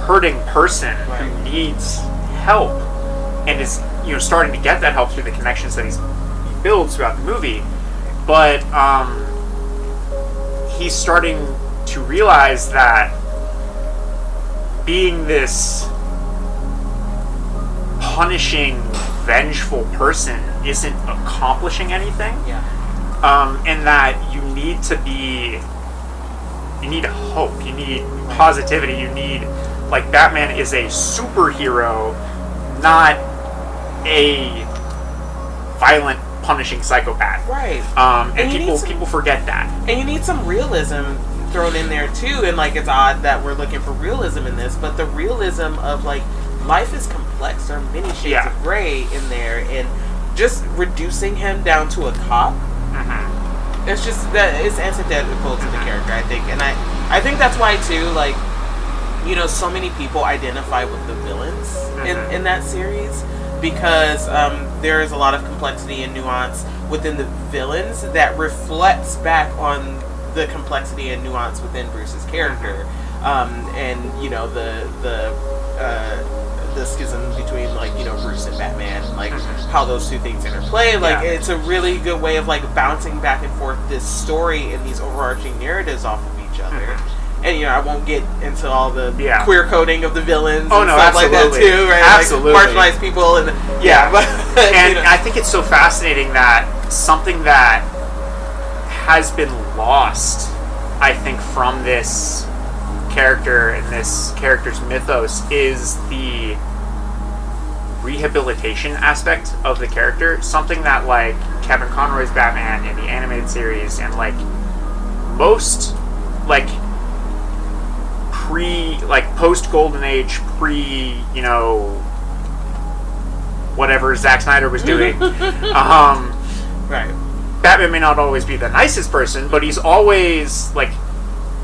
hurting person who needs help, and is starting to get that help through the connections that he builds throughout the movie. But he's starting to realize that being this punishing, vengeful person isn't accomplishing anything. And that you need hope, you need positivity, you need, Batman is a superhero, not a violent, punishing psychopath. Right. And people forget that. And you need some realism thrown in there too, and it's odd that we're looking for realism in this, but the realism of life is complex. There are many shades of gray in there, and just reducing him down to a cop, it's just that it's antithetical to the character, I think. And I think that's why too, so many people identify with the villains in that series, because there is a lot of complexity and nuance within the villains that reflects back on the complexity and nuance within Bruce's character, and the schism between Bruce and Batman, how those two things interplay. It's a really good way of bouncing back and forth this story and these overarching narratives off of each other. And I won't get into all the queer coding of the villains and stuff like that too, right? Absolutely. Marginalized people and and I think it's so fascinating that something that has been lost, I think, from this character and this character's mythos is the rehabilitation aspect of the character. Something that Kevin Conroy's Batman in the animated series and most post Golden Age, whatever Zack Snyder was doing. Right. Batman may not always be the nicest person, but he's always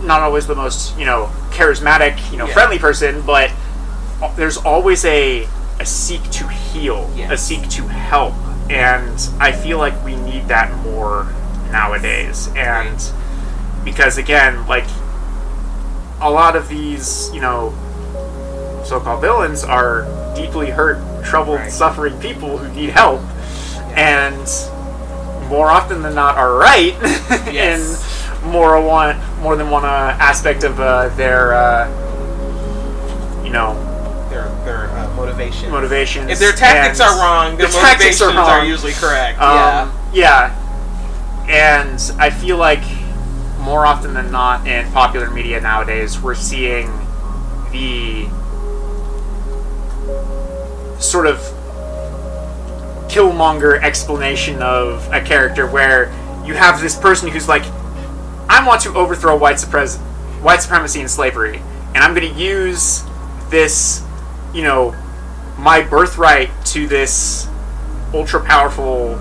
not always the most, charismatic, friendly person, but there's always a seek to heal, a seek to help, and I feel like we need that more nowadays. And because again, like, a lot of these, so-called villains are deeply hurt, troubled, suffering people who need help, and more often than not are right in more than one aspect of their motivations. If their tactics are wrong, their motivations are usually correct. And I feel like more often than not in popular media nowadays, we're seeing the sort of Killmonger explanation of a character where you have this person who's like, I want to overthrow white supremacy and slavery, and I'm going to use this, my birthright to this ultra powerful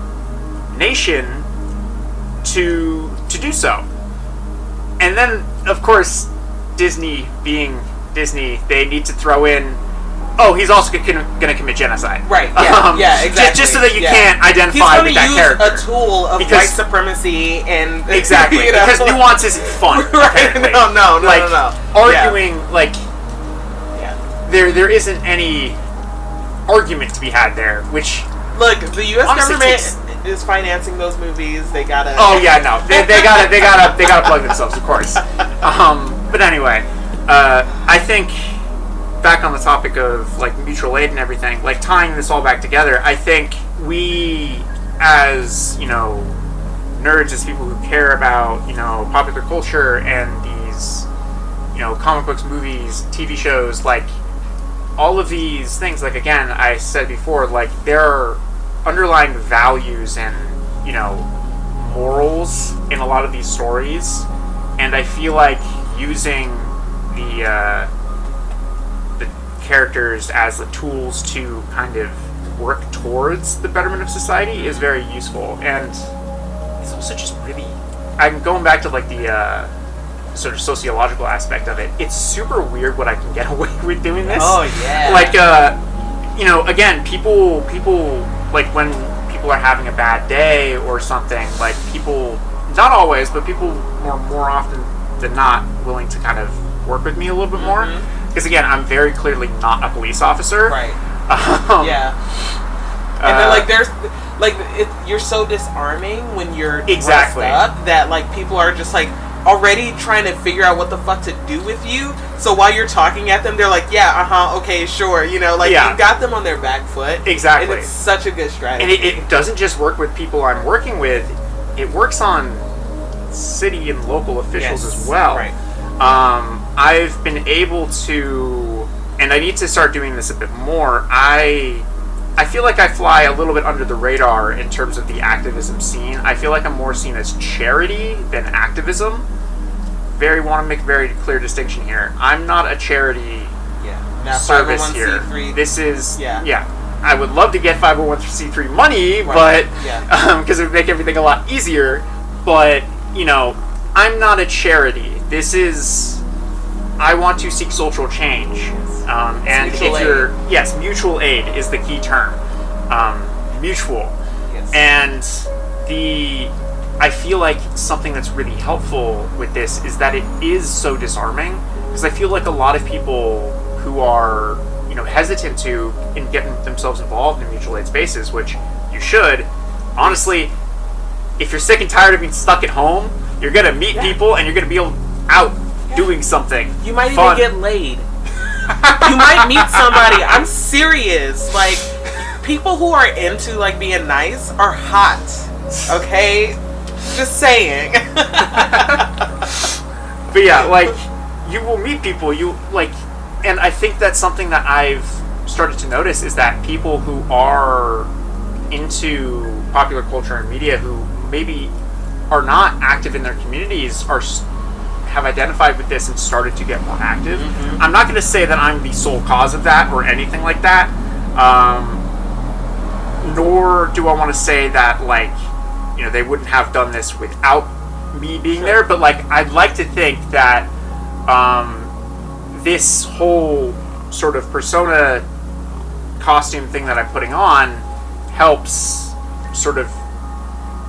nation to do so. And then, of course, Disney being Disney, they need to throw in, he's also going to commit genocide. Right, exactly. Just so that you can't identify with that character. He's going to use a tool of white supremacy and... Exactly, because nuance isn't fun. Right, no. Arguing, there isn't any argument to be had there, which... Look, the U.S. government is financing those movies. They gotta... Oh, yeah, no. They gotta plug themselves, of course. But anyway, I think... back on the topic of like mutual aid and everything, like tying this all back together, I think we as, nerds, as people who care about, popular culture and these, comic books, movies, TV shows, like all of these things, like again, I said before, like there are underlying values and, morals in a lot of these stories, and I feel like using the characters as the tools to kind of work towards the betterment of society is very useful. And it's also just really, I'm going back to like the sort of sociological aspect of it. It's super weird what I can get away with doing this. Oh yeah. Like again, people like when people are having a bad day or something, like people, not always, but people more often than not willing to kind of work with me a little bit more. Because again, I'm very clearly not a police officer. Right. And then there's you're so disarming when you're dressed up that like people are just like already trying to figure out what the fuck to do with you. So while you're talking at them, they're like, okay, sure, you've got them on their back foot. Exactly. And it's such a good strategy. And it doesn't just work with people I'm working with; it works on city and local officials as well. Right. I've been able to, and I need to start doing this a bit more, I feel like I fly a little bit under the radar in terms of the activism scene. I feel like I'm more seen as charity than activism. Want to make a very clear distinction here. I'm not a charity service here. This is, I would love to get 501c3 money, but, because it would make everything a lot easier, but, I'm not a charity. This is, I want to seek social change. And mutual if you're, mutual aid is the key term. Mutual. Yes. And I feel like something that's really helpful with this is that it is so disarming, because I feel like a lot of people who are, hesitant to getting themselves involved in mutual aid spaces, which you should, honestly, if you're sick and tired of being stuck at home, you're going to meet people and you're going to be out doing something. You might even get laid. You might meet somebody. I'm serious. Like, people who are into like being nice are hot. Okay? Just saying. But yeah, like, you will meet people, and I think that's something that I've started to notice, is that people who are into popular culture and media who maybe are not active in their communities have identified with this and started to get more active. I'm not going to say that I'm the sole cause of that or anything like that, nor do I want to say that they wouldn't have done this without me being there, but I'd like to think that this whole sort of persona costume thing that I'm putting on helps sort of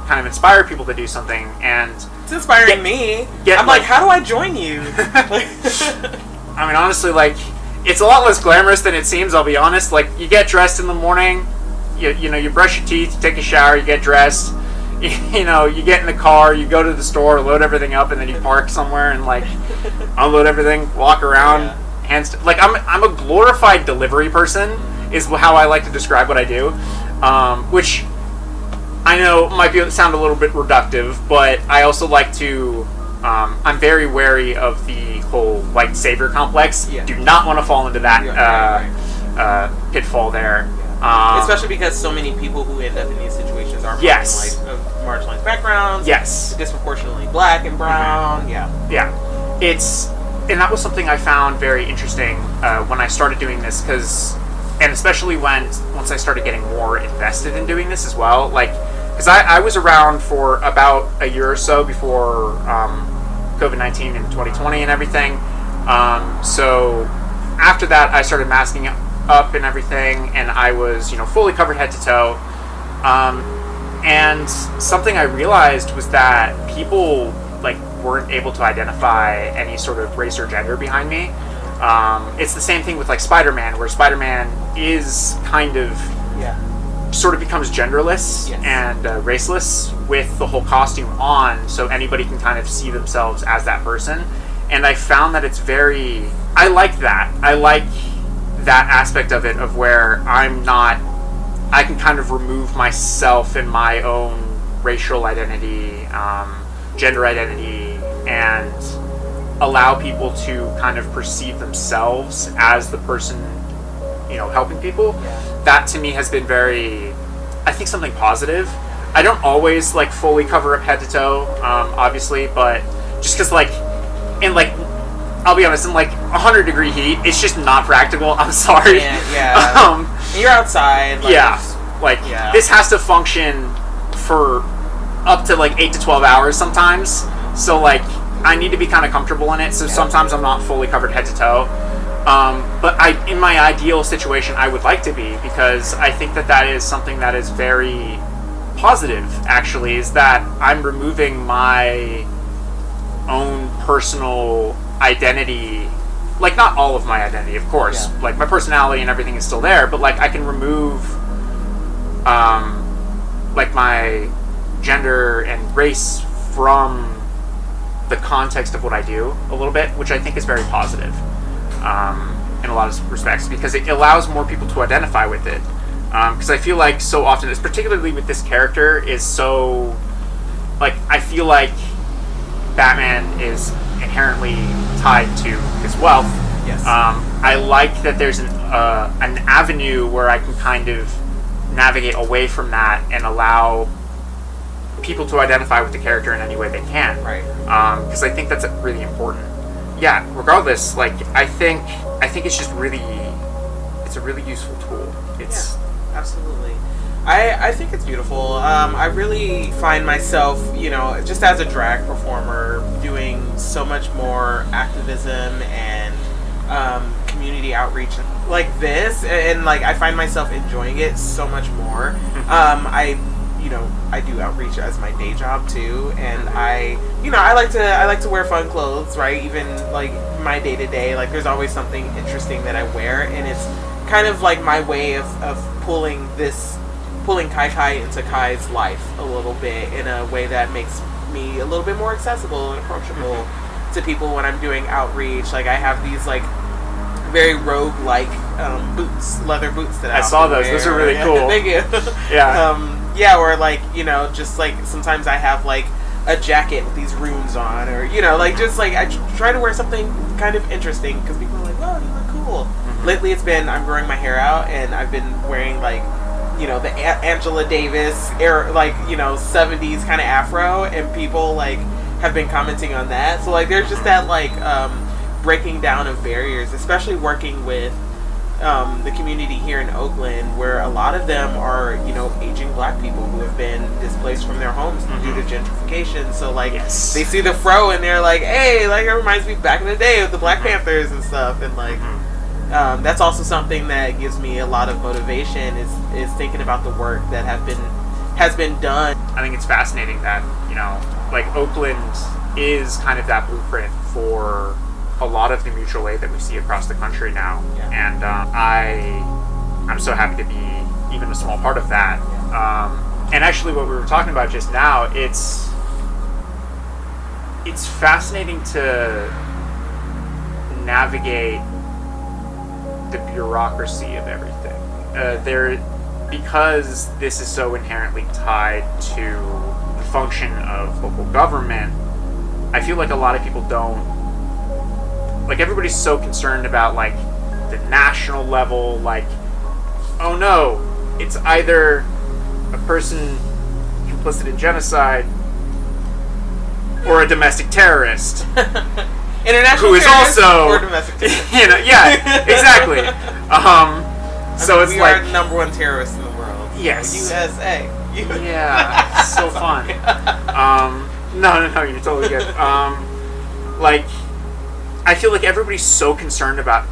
kind of inspire people to do something, and it's inspiring me. I'm like, how do I join you? I mean, honestly, like, it's a lot less glamorous than it seems, I'll be honest. Like, you get dressed in the morning, you know, you brush your teeth, you take a shower, you get dressed, you know, you get in the car, you go to the store, load everything up, and then you park somewhere and, like, unload everything, walk around, like, I'm a glorified delivery person, is how I like to describe what I do, which I know might sound a little bit reductive, but I also like to, I'm very wary of the whole white savior complex. Yeah. Do not want to fall into that pitfall there. Especially because so many people who end up in these situations are marginalized backgrounds. Yes. Disproportionately black and brown. Yeah. And that was something I found very interesting when I started doing this, and especially once I started getting more invested in doing this as well, like, because I was around for about a year or so before COVID-19 and 2020 and everything. So after that, I started masking up and everything, and I was, you know, fully covered head to toe. And something I realized was that people, like, weren't able to identify any sort of race or gender behind me. It's the same thing with, like, Spider-Man, where Spider-Man is kind of sort of becomes genderless and raceless with the whole costume on, so anybody can kind of see themselves as that person. And I found that it's very, I like that. I like that aspect of it, of where I can kind of remove myself and my own racial identity, gender identity, and allow people to kind of perceive themselves as the person, you know, helping people. That to me has been very, I think, something positive. I don't always, like, fully cover up head to toe, obviously, but just because, like, I'll be honest, in, like, 100-degree heat, it's just not practical. I'm sorry. You're outside. Like, this has to function for up to, like, 8 to 12 hours sometimes. So, like, I need to be kind of comfortable in it, so sometimes I'm not fully covered head to toe. But in my ideal situation, I would like to be, because I think that is something that is very positive, actually, is that I'm removing my own personal identity. Like, not all of my identity, of course. Like, my personality and everything is still there, but, like, I can remove, like, my gender and race from the context of what I do a little bit, which I think is very positive. In a lot of respects, because it allows more people to identify with it. Because I feel like so often, particularly with this character, is so, like, I feel like Batman is inherently tied to his wealth. I like that there's an avenue where I can kind of navigate away from that and allow people to identify with the character in any way they can. Because I think that's really important. Regardless, like, I think it's just really, it's a really useful tool. Absolutely. I think it's beautiful. I really find myself, you know, just as a drag performer, doing so much more activism and community outreach like this, and like, I find myself enjoying it so much more. I do outreach as my day job too, and I like to wear fun clothes, right? Even like my day to day, like, there's always something interesting that I wear, and it's kind of like my way of pulling Kai into Kai's life a little bit, in a way that makes me a little bit more accessible and approachable to people when I'm doing outreach. Like, I have these, like, very rogue-like boots, leather boots that I saw those. Those are really cool. Thank you. Or, like, you know, just like sometimes I have, like, a jacket with these runes on, or, you know, like, just like I try to wear something kind of interesting, because people are like, "Oh, you look cool." Lately, I'm growing my hair out, and I've been wearing, like, you know, the Angela Davis era, like, you know, 70s kind of afro, and people, like, have been commenting on that. So, like, there's just that, like, breaking down of barriers, especially working with the community here in Oakland, where a lot of them are, aging black people who have been displaced from their homes due to gentrification. So, like, they see the fro and they're like, hey, like, it reminds me back in the day of the Black Panthers and stuff. And, like, that's also something that gives me a lot of motivation is thinking about the work that has been done. I think it's fascinating that, like, Oakland is kind of that blueprint for a lot of the mutual aid that we see across the country now. Yeah. And I'm so happy to be even a small part of that. And actually what we were talking about just now, it's fascinating to navigate the bureaucracy of everything. Because this is so inherently tied to the function of local government, I feel like a lot of people don't, like, everybody's so concerned about, like, the national level, like, oh no, it's either a person complicit in genocide or a domestic terrorist. International who is terrorist also or domestic terrorist. Yeah, exactly. So it's we like, are the number one terrorist in the world. Yes. USA. Yeah, so fun. No, you're totally good. Like, I feel like everybody's so concerned about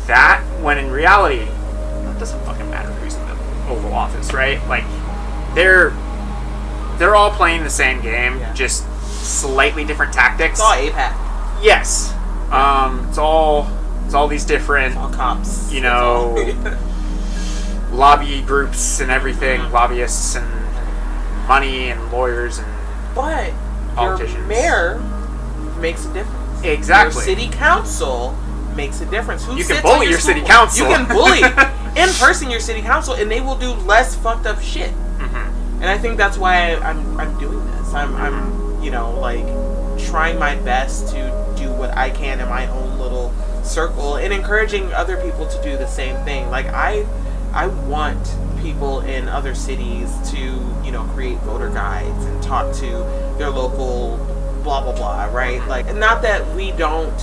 that, when in reality, it doesn't fucking matter who's in the Oval Office, right? Like, they're all playing the same game, just slightly different tactics. It's all APAC. Yes. It's all these different, it's all cops. Lobby groups and everything, lobbyists and money and lawyers and politicians. Your mayor makes a difference. Exactly. Your city council makes a difference. You can bully your city council. You can bully in person your city council, and they will do less fucked up shit. And I think that's why I'm doing this. I'm like, trying my best to do what I can in my own little circle and encouraging other people to do the same thing. Like, I want people in other cities to, create voter guides and talk to their local blah blah blah, right? Like, not that we don't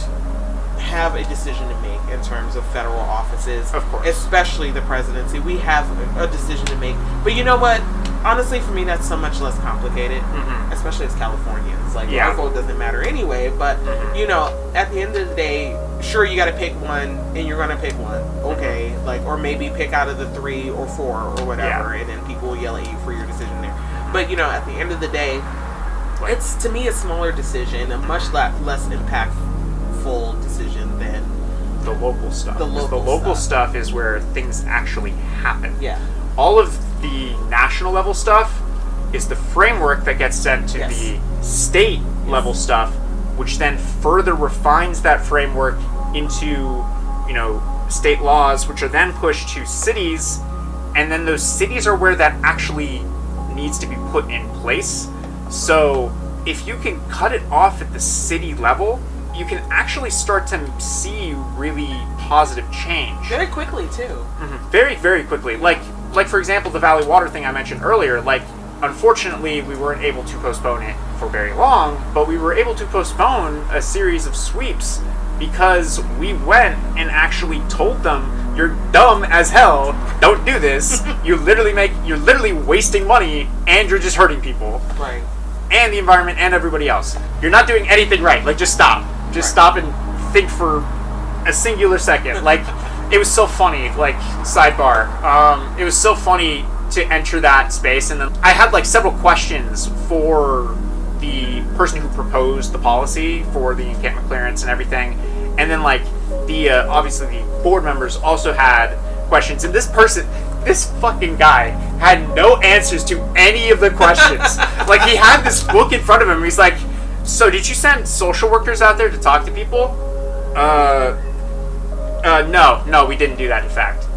have a decision to make in terms of federal offices, of course, especially the presidency. We have a decision to make, but you know what? Honestly, for me, that's so much less complicated, especially as Californians. Like, our vote doesn't matter anyway, but at the end of the day, sure, you got to pick one, and you're gonna pick one, okay? Like, or maybe pick out of the 3 or 4 or whatever, and then people will yell at you for your decision there. But at the end of the day, it's, to me, a smaller decision, a much less impactful decision than the local stuff. The local stuff is where things actually happen. Yeah. All of the national level stuff is the framework that gets sent to the state level stuff, which then further refines that framework into, state laws, which are then pushed to cities, and then those cities are where that actually needs to be put in place. So if you can cut it off at the city level, you can actually start to see really positive change. Very quickly, too. Very, very quickly. Like, for example, the Valley Water thing I mentioned earlier, like, unfortunately, we weren't able to postpone it for very long, but we were able to postpone a series of sweeps because we went and actually told them, you're dumb as hell, don't do this, you're literally wasting money, and you're just hurting people. Right. And the environment and everybody else. You're not doing anything right. Like, just stop. Just stop and think for a singular second. Like, it was so funny, like, sidebar. It was so funny to enter that space, and then I had, like, several questions for the person who proposed the policy for the encampment clearance and everything, and then, like, the obviously the board members also had questions, and this fucking guy had no answers to any of the questions. Like, he had this book in front of him, and he's like, so did you send social workers out there to talk to people? No, we didn't do that, in fact.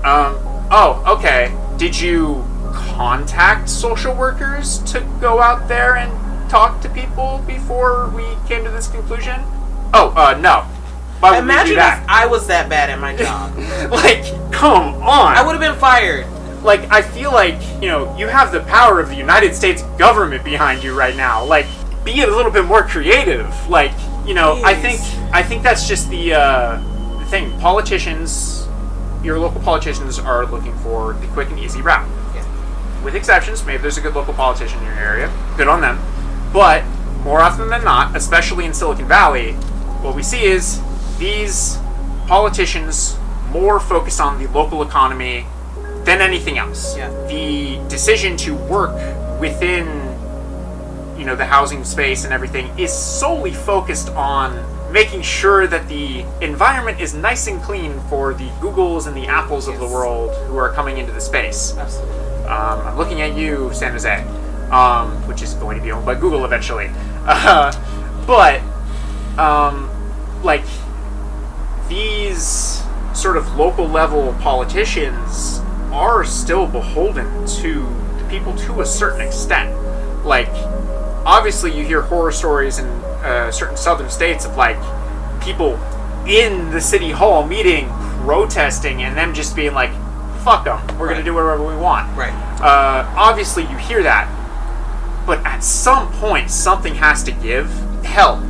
Oh, okay. Did you contact social workers to go out there and talk to people before we came to this conclusion? Oh, no. Why would Imagine we do that? if I was that bad at my job. Like, come on. I would have been fired. Like, I feel like, you have the power of the United States government behind you right now. Like, be a little bit more creative. Like, Please. I think that's just the thing. Politicians your local politicians are looking for the quick and easy route. Yeah. With exceptions, maybe there's a good local politician in your area. Good on them. But more often than not, especially in Silicon Valley, what we see is these politicians more focused on the local economy than anything else. Yeah. The decision to work within, the housing space and everything is solely focused on making sure that the environment is nice and clean for the Googles and the Apples of the world who are coming into the space. Absolutely. I'm looking at you, San Jose, which is going to be owned by Google eventually. But these sort of local level politicians are still beholden to the people to a certain extent. Like, obviously you hear horror stories in certain southern states of people in the city hall meeting, protesting, and them just being like, fuck them, we're going to do whatever we want. Right. Obviously you hear that, but at some point something has to give. Hell,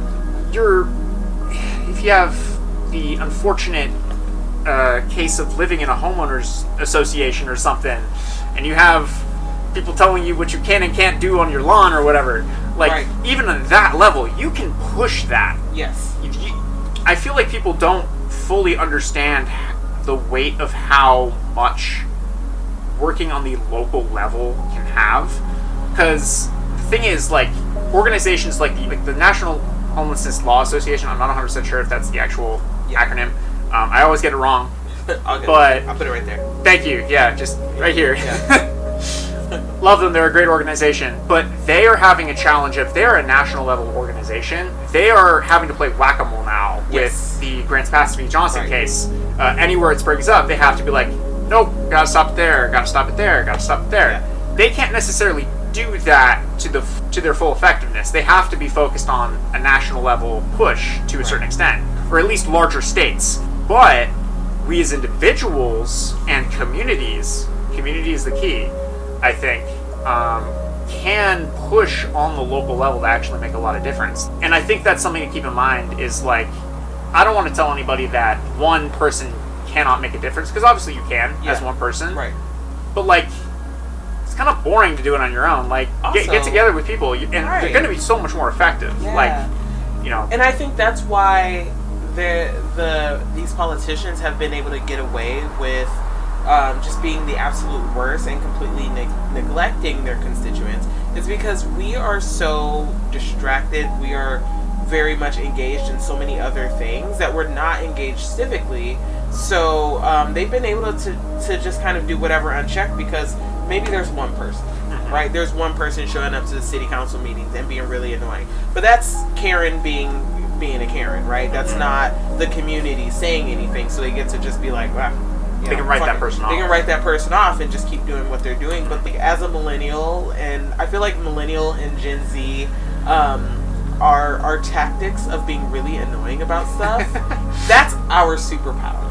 if you have the unfortunate case of living in a homeowners association or something, and you have people telling you what you can and can't do on your lawn or whatever, even on that level, you can push that. Yes. I feel like people don't fully understand the weight of how much working on the local level can have. Because the thing is, organizations like the National Homelessness Law Association, I'm not 100% sure if that's the actual acronym. I always get it wrong. I'll put it right there. Thank you. Yeah, just right here. Yeah. Love them. They're a great organization. But they are having a challenge. If they're a national level organization, they are having to play whack-a-mole now with the Grants Pass v. Johnson case. Anywhere it springs up, they have to be like, nope, gotta stop it there, gotta stop it there, gotta stop it there. Yeah. They can't necessarily do that to their full effectiveness. They have to be focused on a national level push to a certain extent, or at least larger states. But we as individuals and community is the key, I think, can push on the local level to actually make a lot of difference. And I think that's something to keep in mind is I don't want to tell anybody that one person cannot make a difference, because obviously you can as one person. Right. But it's kind of boring to do it on your own. Get together with people, and you're going to be so much more effective. Yeah. And I think that's why these politicians have been able to get away with just being the absolute worst and completely neglecting their constituents. Is because we are so distracted. We are very much engaged in so many other things that we're not engaged civically. So they've been able to just kind of do whatever unchecked, because maybe there's one person, right? There's one person showing up to the city council meetings and being really annoying. But that's Karen being a Karen, right? That's not the community saying anything, so they get to just be like, wow. They can write that person off. They can write that person off and just keep doing what they're doing. But as a millennial, and I feel like millennial and Gen Z, our tactics of being really annoying about stuff, that's our superpower.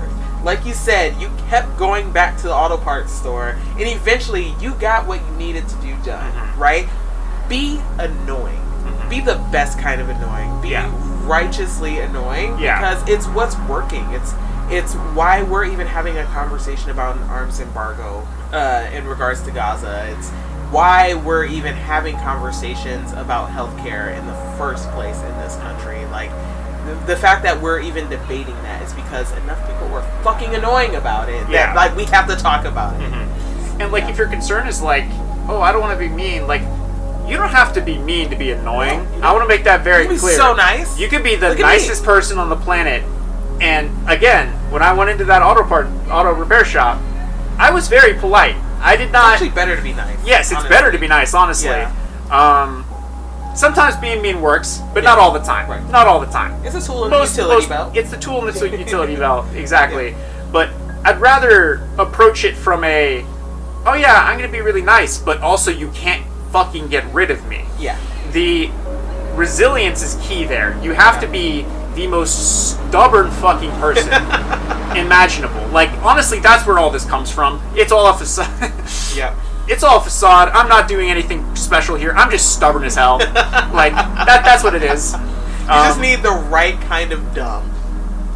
Like you said, you kept going back to the auto parts store, and eventually you got what you needed to do done, right? Be annoying. Be the best kind of annoying. Be righteously annoying, because it's what's working. It's why we're even having a conversation about an arms embargo in regards to Gaza. It's why we're even having conversations about healthcare in the first place in this country. The fact that we're even debating that is because enough people were fucking annoying about it that we have to talk about it. And if your concern is oh, I don't want to be mean, you don't have to be mean to be annoying. I want to make that very clear. So nice. You could be the nicest person on the planet. And again, when I went into that auto repair shop, I was very polite. I did not. It's actually better to be nice. Yes, it's better to be nice, honestly. Yeah. Sometimes being mean works, but not all the time. Right. Not all the time. It's a tool in the utility belt. It's the tool in the utility belt, exactly. Yeah. But I'd rather approach it from I'm going to be really nice, but also you can't fucking get rid of me. Yeah. The resilience is key there. You have to be the most stubborn fucking person imaginable. Honestly, that's where all this comes from. It's all a facade. Yeah. It's all a facade. I'm not doing anything special here. I'm just stubborn as hell. That's what it is. You just need the right kind of dumb.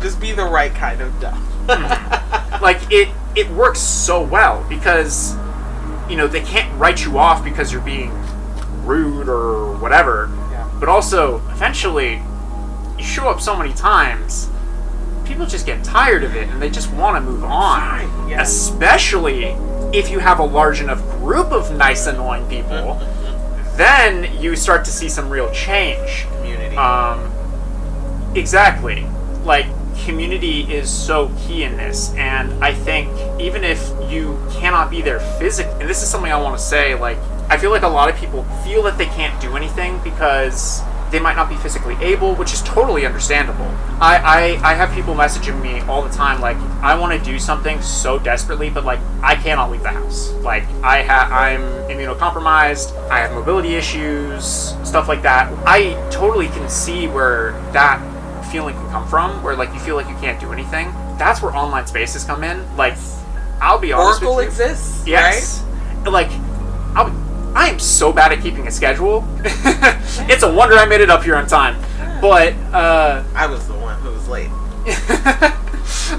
Just be the right kind of dumb. Like, it works so well because, you know, they can't write you off because you're being rude or whatever. Yeah. But also, eventually, you show up so many times, people just get tired of it and they just want to move on. Yeah. Especially if you have a large enough group of nice, annoying people, then you start to see some real change. Community. Exactly. Like, community is so key in this, and I think even if you cannot be there physically, and this is something I want to say, like, I feel like a lot of people feel that they can't do anything because they might not be physically able, which is totally understandable. I have people messaging me all the time, like, I want to do something so desperately, but, like, I cannot leave the house. Like, I'm immunocompromised, I have mobility issues, stuff like that. I totally can see where that feeling can come from, where, like, you feel like you can't do anything. That's where online spaces come in. Like, I'll be honest Oracle with you. exists, yes. Right? Like, I am so bad at keeping a schedule. It's a wonder I made it up here on time. But I was the one who was late.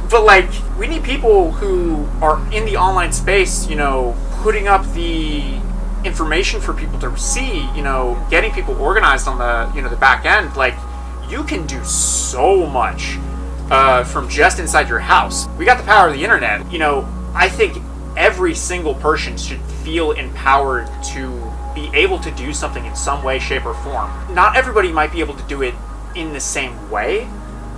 But, like, we need people who are in the online space, you know, putting up the information for people to see, you know, getting people organized on the, you know, the back end. Like, you can do so much from just inside your house. We got the power of the internet. You know, I think every single person should feel empowered to be able to do something in some way, shape, or form. Not everybody might be able to do it in the same way,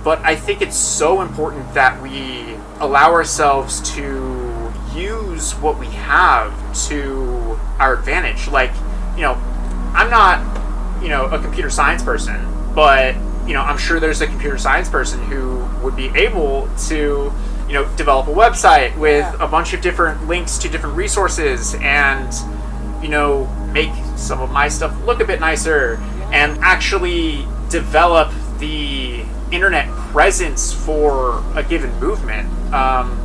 but I think it's so important that we allow ourselves to use what we have to our advantage. Like, you know, I'm not, you know, a computer science person, but, you know, I'm sure there's a computer science person who would be able to, you know, develop a website with a bunch of different links to different resources and, you know, make some of my stuff look a bit nicer and actually develop the internet presence for a given movement.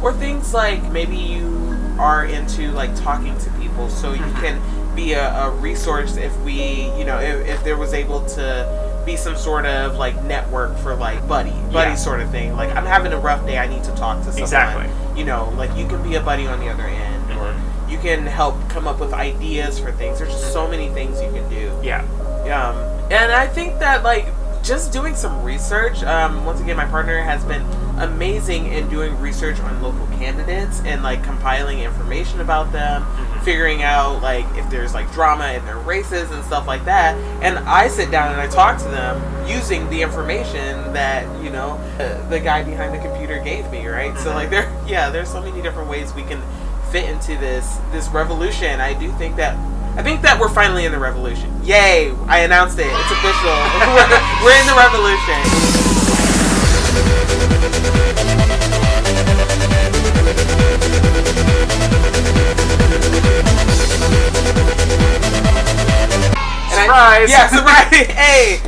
Or things like maybe you are into, like, talking to people, so you can be a resource if we, you know, if there was able to be some sort of, like, network for, like, buddy sort of thing. Like, I'm having a rough day, I need to talk to someone. Exactly. You know, like, you can be a buddy on the other end, or you can help come up with ideas for things. There's just so many things you can do. Yeah. And I think that, like, just doing some research, once again, my partner has been amazing in doing research on local candidates and, like, compiling information about them, figuring out, like, if there's, like, drama in their races and stuff like that. And I sit down and I talk to them using the information that, you know, the guy behind the computer gave me, right? So, like, there's so many different ways we can fit into this revolution. I think that we're finally in the revolution. Yay! I announced it. It's official. We're in the revolution. Surprise! Surprise! Hey!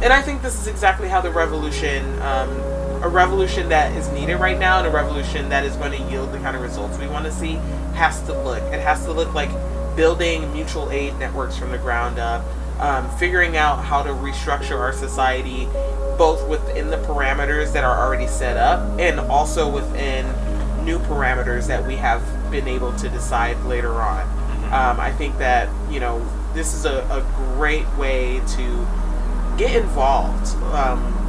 And I think this is exactly how the revolution, a revolution that is needed right now, and a revolution that is going to yield the kind of results we want to see, has to look. It has to look like building mutual aid networks from the ground up, figuring out how to restructure our society, both within the parameters that are already set up, and also within new parameters that we have been able to decide later on. I think that, you know, this is a great way to get involved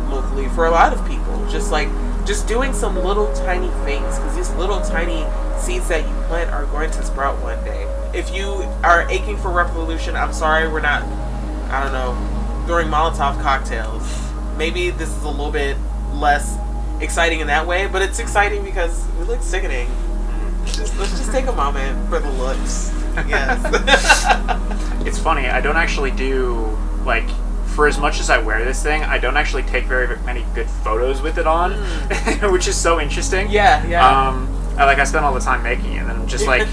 locally for a lot of people. Just doing some little tiny things, because these little tiny seeds that you plant are going to sprout one day. If you are aching for revolution, I'm sorry, we're not, I don't know, throwing Molotov cocktails. Maybe this is a little bit less exciting in that way, but it's exciting because we look sickening. Let's just take a moment for the looks. Yes. It's funny, I don't actually do, like, for as much as I wear this thing, I don't actually take very many good photos with it on, which is so interesting. Yeah. I spend all the time making it, and I'm just, like,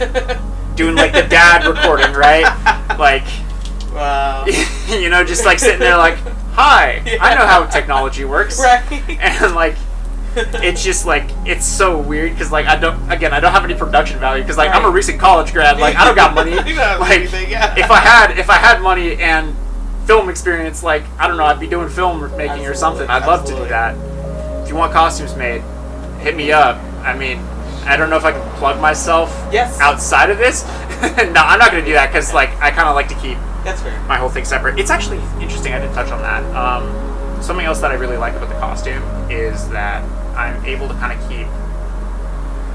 doing, like, the dad recording, right? Like, wow. You know, just, like, sitting there like, hi, I know how technology works. Right. And, like, it's just, like, it's so weird, because, like, I don't have any production value, because, like, I'm a recent college grad, like, I don't got money. You don't have like, anything, yeah. if I had money and film experience, like, I don't know, I'd be doing film making or something. I'd love to do that. If you want costumes made, hit me up. I mean, I don't know if I can plug myself Yes. outside of this. No, I'm not going to do that because, like, I kind of like to keep That's fair. my whole thing separate. It's actually interesting. I didn't touch on that. Something else that I really like about the costume is that I'm able to kind of keep,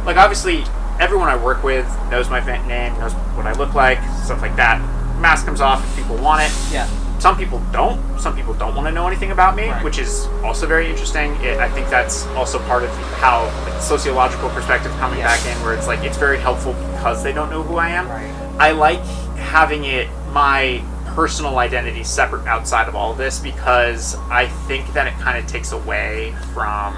like, obviously everyone I work with knows my name, knows what I look like, stuff like that. Mask comes off if people want it. Yeah. Some people don't. Some people don't want to know anything about me, Right. which is also very interesting. I think that's also part of how, like, the sociological perspective coming back in, where it's like it's very helpful because they don't know who I am. Right. I like having my personal identity separate outside of all of this because I think that it kind of takes away from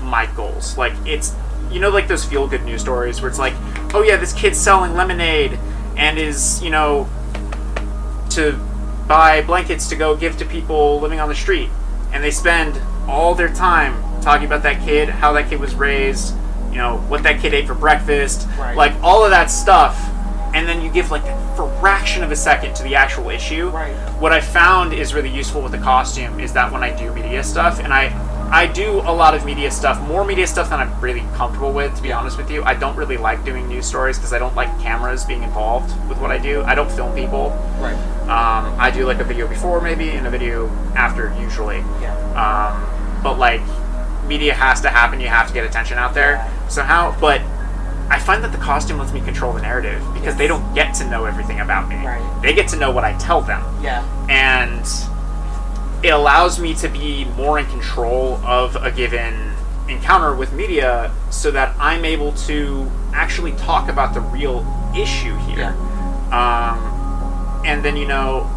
my goals. Like, it's, you know, like those feel-good news stories where it's like, oh yeah, this kid's selling lemonade and is, you know, to buy blankets to go give to people living on the street, and they spend all their time talking about that kid, how that kid was raised, you know, what that kid ate for breakfast, Right. like all of that stuff, and then you give like a fraction of a second to the actual issue. Right. What I found is really useful with the costume is that when I do media stuff, and I do a lot of media stuff, more media stuff than I'm really comfortable with, to be honest with you. I don't really like doing news stories because I don't like cameras being involved with what I do. I don't film people. Right. I do like a video before maybe and a video after usually. Yeah. But like, media has to happen. You have to get attention out there somehow. But I find that the costume lets me control the narrative because they don't get to know everything about me. Right. They get to know what I tell them. Yeah. And it allows me to be more in control of a given encounter with media so that I'm able to actually talk about the real issue here. And then, you know,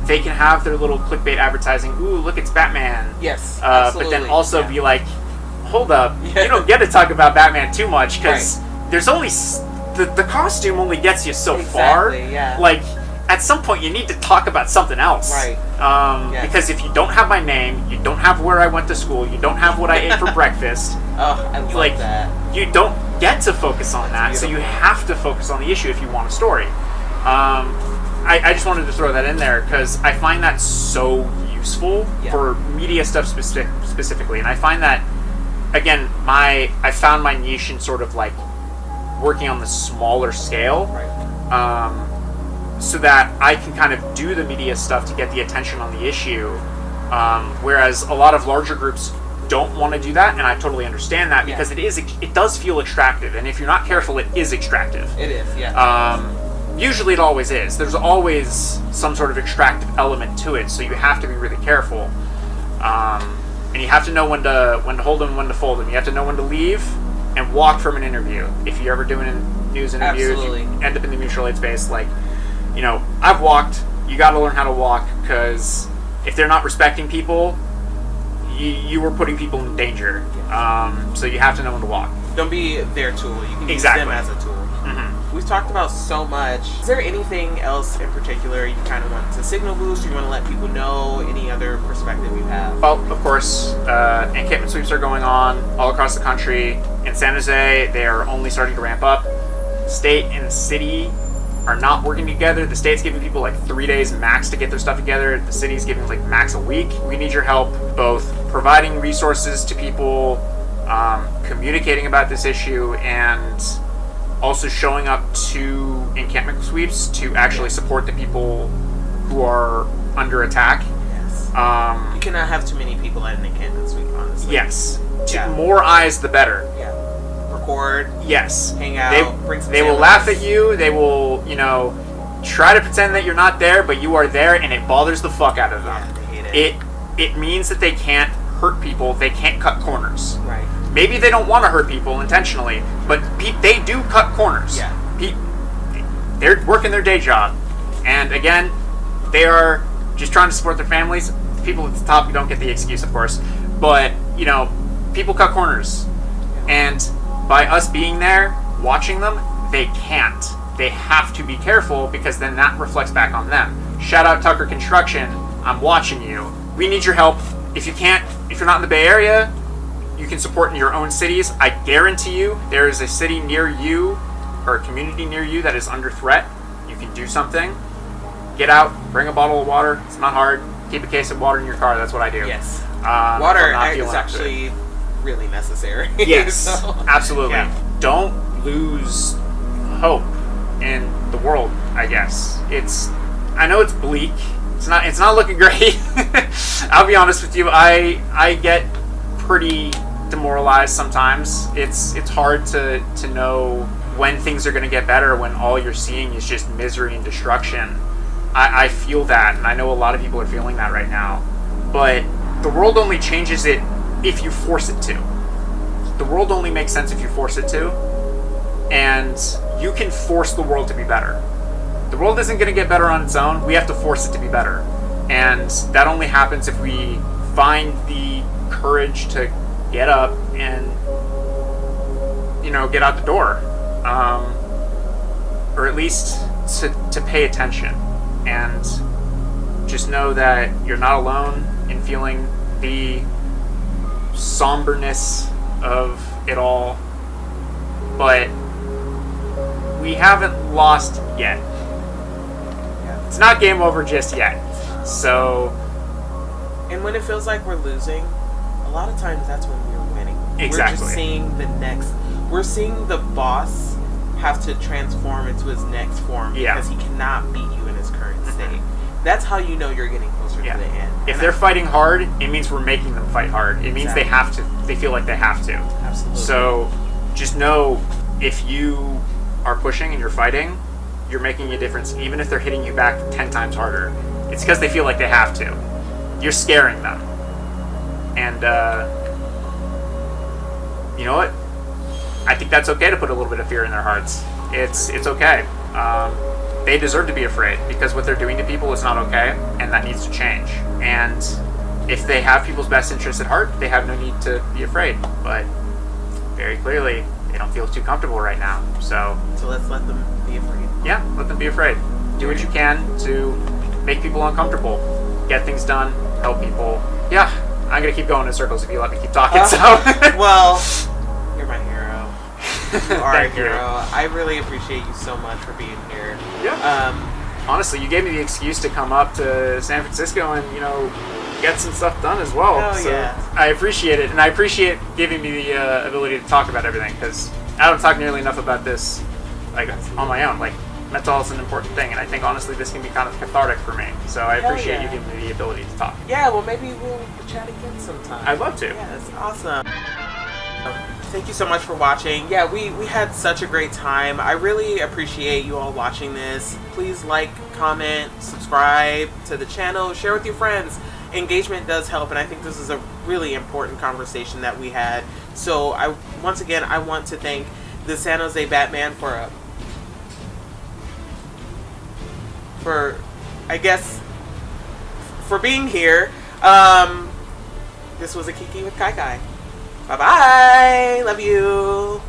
they can have their little clickbait advertising, ooh, look, it's Batman. Yes. But then also be like, hold up, you don't get to talk about Batman too much because there's only, the costume only gets you so far. Yeah. Like, at some point you need to talk about something else. Right. Because if you don't have my name, you don't have where I went to school, you don't have what I ate for breakfast. Oh, I love like, that. You don't get to focus on that, so you have to focus on the issue if you want a story. I just wanted to throw that in there because I find that so useful for media stuff specifically, and I find that, again, I found my niche in sort of like working on the smaller scale. Right. So that I can kind of do the media stuff to get the attention on the issue, whereas a lot of larger groups don't want to do that, and I totally understand that because it does feel extractive, and if you're not careful, it is extractive. It is, yeah. Usually it always is. There's always some sort of extractive element to it, so you have to be really careful. And you have to know when to hold them, when to fold them. You have to know when to leave and walk from an interview. If you're ever doing a news interview, if you end up in the mutual aid space, like, you know, I've walked. You got to learn how to walk because if they're not respecting people, you are putting people in danger. So you have to know when to walk. Don't be their tool. You can use them as a tool. Mm-hmm. We've talked about so much. Is there anything else in particular you kind of want to signal boost? Or you want to let people know any other perspective you have? Well, of course, encampment sweeps are going on all across the country. In San Jose, they are only starting to ramp up. State and city are not working together. The state's giving people like 3 days max to get their stuff together. The city's giving like max a week. We need your help, both providing resources to people, communicating about this issue, and also showing up to encampment sweeps to actually support the people who are under attack. Yes. You cannot have too many people at an encampment sweep, honestly. Yes. More eyes, the better. Yeah. Record. Yes. Hang out. Bring some They will laugh at you. They will, you know, try to pretend that you're not there, but you are there, and it bothers the fuck out of them. Yeah, they hate it. It means that they can't hurt people. They can't cut corners. Right. Maybe they don't want to hurt people intentionally, but they do cut corners. Yeah. They're working their day job, and again, they are just trying to support their families. The people at the top don't get the excuse, of course, but you know, people cut corners, and by us being there, watching them, they can't. They have to be careful because then that reflects back on them. Shout out Tucker Construction. I'm watching you. We need your help. If you're not in the Bay Area, you can support in your own cities. I guarantee you there is a city near you or a community near you that is under threat. You can do something. Get out, bring a bottle of water. It's not hard. Keep a case of water in your car. That's what I do. Yes. Water is actually really necessary. Yes, So, absolutely. yeah. Don't lose hope in the world, I guess. I know it's bleak. It's not looking great. I'll be honest with you. I get pretty demoralized sometimes. It's hard to know when things are going to get better when all you're seeing is just misery and destruction. I feel that, and I know a lot of people are feeling that right now. But the world only changes it if you force it to. The world only makes sense if you force it to, and you can force the world to be better. The world isn't going to get better on its own. We have to force it to be better, and that only happens if we find the courage to get up and get out the door, or at least to pay attention, and just know that you're not alone in feeling the somberness of it all, but we haven't lost yet. It's not game over just yet. So, and when it feels like we're losing, a lot of times that's when we're winning. Exactly. We're just seeing we're seeing the boss have to transform into his next form because he cannot beat you in his current state. That's how you know you're getting closer to the end. If they're fighting hard, it means we're making them fight hard. It means they have to. They feel like they have to. Absolutely. So just know, if you are pushing and you're fighting, you're making a difference. Even if they're hitting you back 10 times harder, it's because they feel like they have to. You're scaring them. And you know what? I think that's okay to put a little bit of fear in their hearts. It's okay. They deserve to be afraid, because what they're doing to people is not okay, and that needs to change. And if they have people's best interests at heart, they have no need to be afraid. But very clearly, they don't feel too comfortable right now. So let's let them be afraid. Yeah, let them be afraid. Do what you can to make people uncomfortable. Get things done. Help people. Yeah, I'm going to keep going in circles if you let me keep talking. Well, you're my hero. You are a Thank you. hero. I really appreciate you so much for being here. Yeah. Honestly, you gave me the excuse to come up to San Francisco and, get some stuff done as well. I appreciate it, and I appreciate giving me the ability to talk about everything, because I don't talk nearly enough about this, on my own. Mental health is an important thing, and I think, honestly, this can be kind of cathartic for me. So I appreciate you giving me the ability to talk. Yeah, well, maybe we'll chat again sometime. I'd love to. Yeah, that's awesome. Thank you so much for watching. Yeah, we had such a great time. I really appreciate you all watching this. Please like, comment, subscribe to the channel, share with your friends. Engagement does help, and I think this is a really important conversation that we had. So once again, I want to thank the San Jose Batman for being here. This was a Kiki with Kai Kai. Bye bye. Love you.